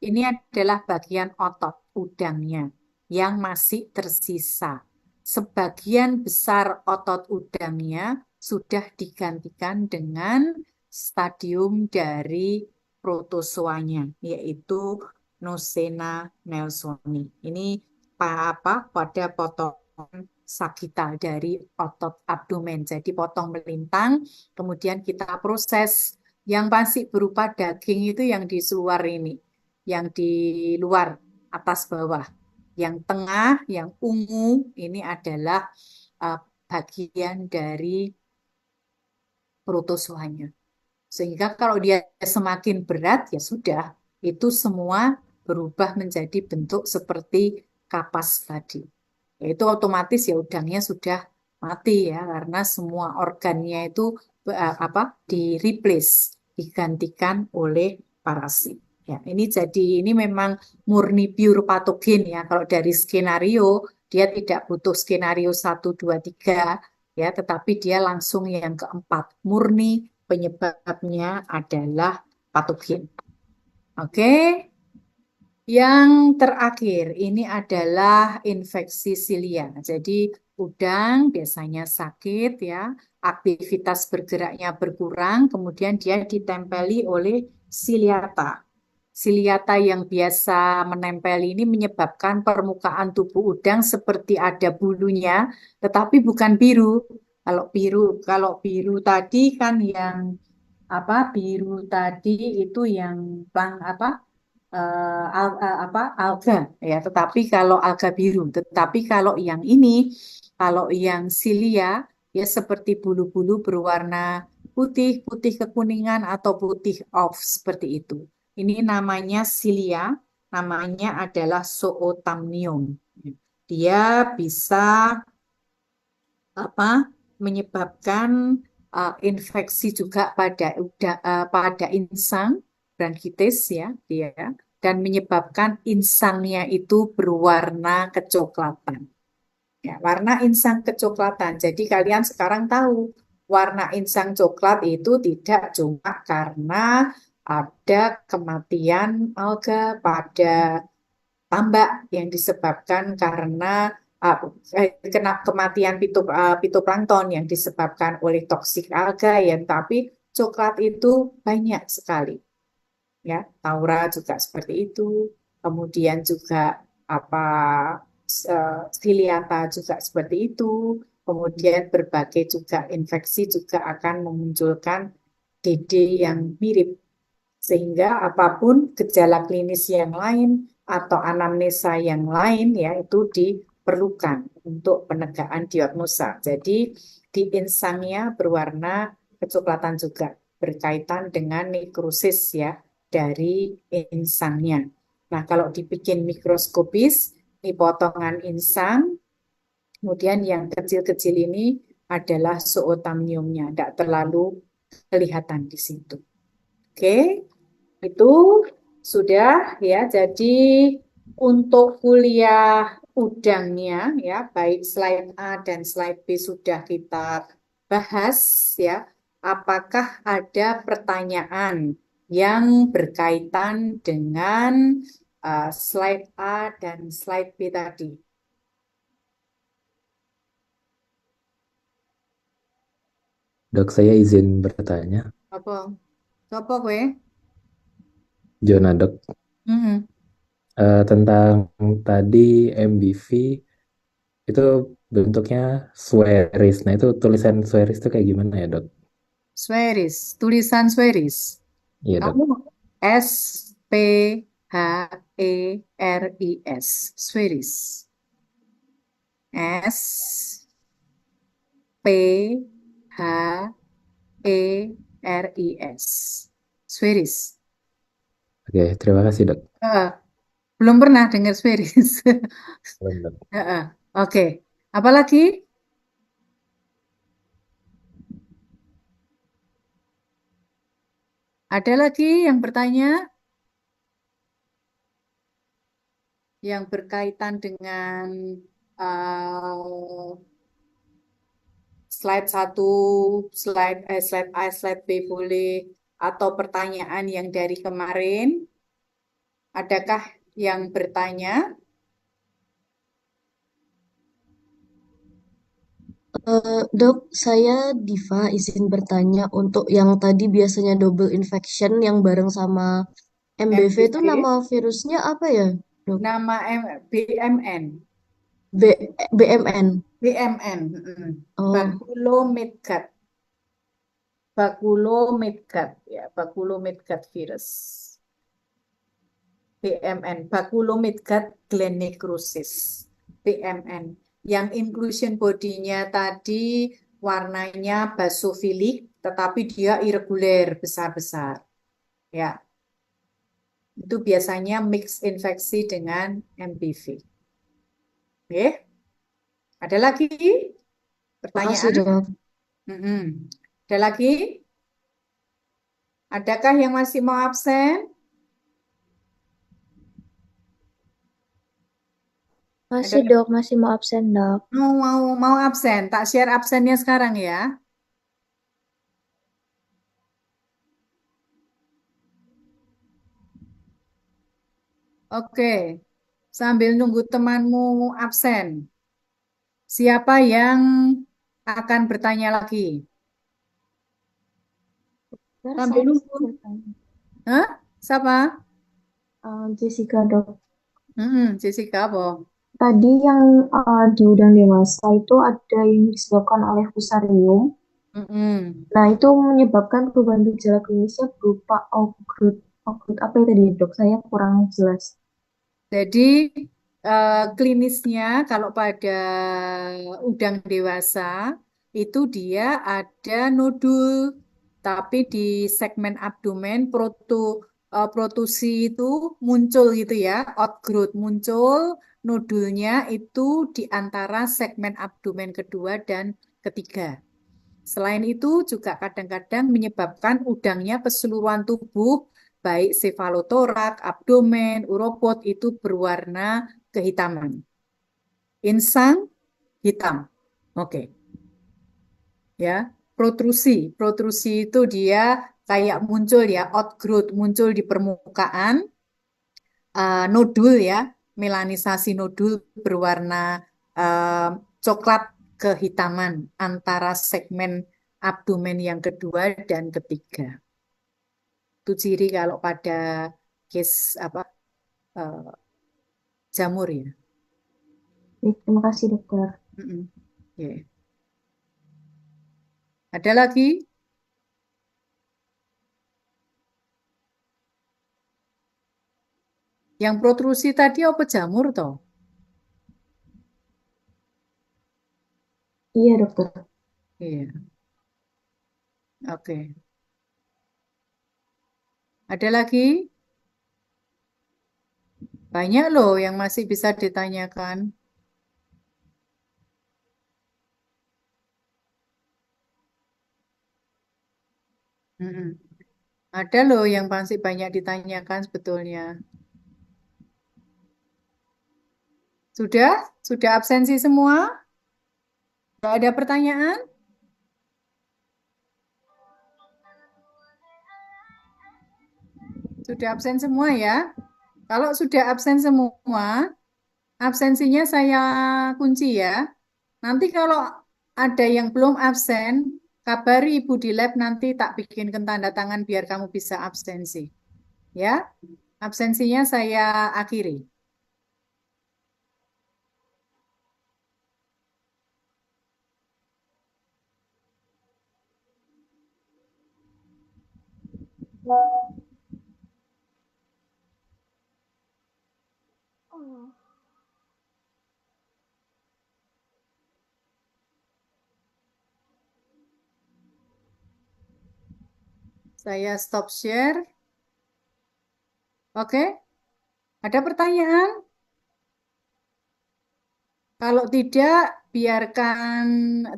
S1: adalah bagian otot udangnya yang masih tersisa. Sebagian besar otot udangnya sudah digantikan dengan stadium dari protozoanya, yaitu Nosema nelsoni. Ini pada potongan sagital dari otot abdomen. Jadi potong melintang, kemudian kita proses. Yang masih berupa daging itu yang di luar ini, yang di luar atas bawah. Yang tengah, yang ungu ini adalah uh, bagian dari protozoanya. Sehingga kalau dia semakin berat, ya sudah, itu semua berubah menjadi bentuk seperti kapas tadi. Itu otomatis ya udangnya sudah mati ya, karena semua organnya itu apa di replace, digantikan oleh parasit. Ya, ini memang murni pure patogen ya. Kalau dari skenario dia tidak butuh skenario 1, 2, 3 ya, tetapi dia langsung yang keempat, murni penyebabnya adalah patogen. Oke, yang terakhir ini adalah infeksi silia. Jadi udang biasanya sakit ya, aktivitas bergeraknya berkurang, kemudian dia ditempeli oleh siliata. Siliata yang biasa menempel ini menyebabkan permukaan tubuh udang seperti ada bulunya, tetapi bukan biru. Kalau biru tadi kan yang apa? Biru tadi itu yang bang apa? Alga ya. Tetapi kalau yang ini, kalau yang silia ya seperti bulu-bulu berwarna putih, putih kekuningan atau putih off seperti itu. Ini namanya silia, namanya adalah zootamnium. Dia bisa apa menyebabkan infeksi juga pada insang bronkitis ya dia dan menyebabkan insangnya itu berwarna kecoklatan. Ya, warna insang kecoklatan. Jadi kalian sekarang tahu warna insang coklat itu tidak cuma karena ada kematian alga pada tambak yang disebabkan karena uh, kena kematian fitoplankton yang disebabkan oleh toksik alga ya, tapi coklat itu banyak sekali ya. Taura juga seperti itu. Kemudian juga apa Ciliata juga seperti itu. Kemudian berbagai juga infeksi juga akan memunculkan DD yang mirip sehingga apapun gejala klinis yang lain atau anamnesa yang lain ya itu diperlukan untuk penegakan diagnosa. Jadi di insangnya berwarna kecoklatan juga berkaitan dengan nekrosis ya dari insangnya. Nah, kalau dibikin mikroskopis, ini potongan insang, kemudian yang kecil-kecil ini adalah zootamniumnya, tidak terlalu kelihatan di situ. Oke, itu sudah ya. Jadi untuk kuliah udangnya ya, baik slide A dan slide B sudah kita bahas ya. Apakah ada pertanyaan yang berkaitan dengan slide A dan slide B tadi?
S3: Dok, saya izin bertanya.
S1: Apa? Apa gue?
S3: Jona, Dok,
S1: Mm-mm.
S3: tentang tadi MBV itu bentuknya Sweris. Nah, itu tulisan Sweris itu kayak gimana ya, Dok?
S1: Sweris, tulisan Sweris.
S3: Iya, Dok.
S1: Kamu Sweris. Sweris. Sweris. Sweris.
S3: Oke, terima kasih, Dok.
S1: Eh, belum pernah dengar Sweris.
S3: Belum, Dok.
S1: Oke. Apalagi? Ada lagi yang bertanya yang berkaitan dengan eh, slide satu, slide A, slide B boleh, atau pertanyaan yang dari kemarin. Adakah yang bertanya?
S4: Dok, saya Diva izin bertanya untuk yang tadi biasanya double infection yang bareng sama MBV itu
S1: MBV,
S4: nama virusnya apa ya, Dok?
S1: nama BMN,
S4: BMN.
S1: BMN,
S4: Oh,
S1: Baculomygat, Baculomygat, ya, Baculomygat virus, BMN, Baculomygat glenecrucis, BMN. Yang inclusion bodinya tadi warnanya basofilik, tetapi dia irregular, besar-besar. Ya, itu biasanya mix infeksi dengan MPV. Oke, ada lagi
S4: makasih,
S1: pertanyaan?
S4: Dok.
S1: Mm-mm. Ada lagi? Adakah yang masih mau absen? Ada
S5: Masih dok, masih mau absen dok.
S1: mau absen? Tak share absennya sekarang ya. Oke, sambil nunggu temanmu absen. Siapa yang akan bertanya lagi?
S5: Ntar
S1: Sambil
S5: saya
S1: nunggu.
S5: bertanya.
S1: Hah? Siapa?
S5: Jessica dok.
S1: Jessica, apa?
S5: Tadi yang di udang dewasa itu ada yang disebabkan oleh fusarium.
S1: Mm-mm.
S5: Nah, itu menyebabkan perubahan gejala klinisnya berupa outgrowth. Outgrowth apa ya tadi dok? Saya kurang jelas.
S1: Jadi klinisnya kalau pada udang dewasa itu dia ada nodul, tapi di segmen abdomen protusi itu muncul gitu ya, outgrowth muncul, nodulnya itu di antara segmen abdomen kedua dan ketiga. Selain itu juga kadang-kadang menyebabkan udangnya keseluruhan tubuh, baik sefalotorak, abdomen, uropod itu berwarna kehitaman. Insang hitam. Oke, ya. Protrusi, protrusi itu dia kayak muncul ya, outgrowth muncul di permukaan, nodul ya, melanisasi nodul berwarna eh, coklat kehitaman antara segmen abdomen yang kedua dan ketiga. Itu ciri kalau pada case apa eh, jamur ya.
S5: Baik, terima kasih dokter.
S1: Mm-mm. Oke. Ada lagi yang protrusi tadi apa jamur toh?
S5: Iya dokter.
S1: Iya. Oke. Ada lagi? Banyak loh yang masih bisa ditanyakan. Mm-mm. Ada loh yang masih banyak ditanyakan sebetulnya. Sudah? Sudah absensi semua? Tidak ada pertanyaan? Sudah absen semua ya? Kalau sudah absen semua, absensinya saya kunci ya. Nanti kalau ada yang belum absen, kabari Ibu di lab nanti tak bikinkan tanda tangan biar kamu bisa absensi. Ya, absensinya saya akhiri. Saya stop share. Oke, ada pertanyaan? Kalau tidak, biarkan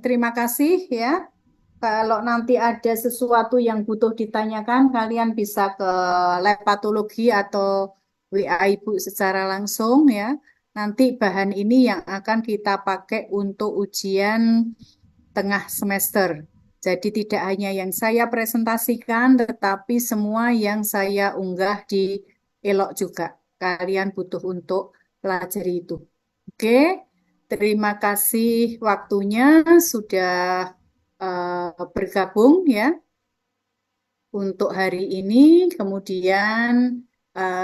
S1: terima kasih ya. Kalau nanti ada sesuatu yang butuh ditanyakan, kalian bisa ke lab patologi atau WA Ibu secara langsung ya. Nanti bahan ini yang akan kita pakai untuk ujian tengah semester. Jadi tidak hanya yang saya presentasikan, tetapi semua yang saya unggah di Elok juga. Kalian butuh untuk pelajari itu. Oke, terima kasih waktunya sudah bergabung ya untuk hari ini. Kemudian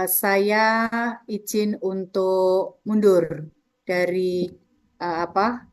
S1: saya izin untuk mundur dari apa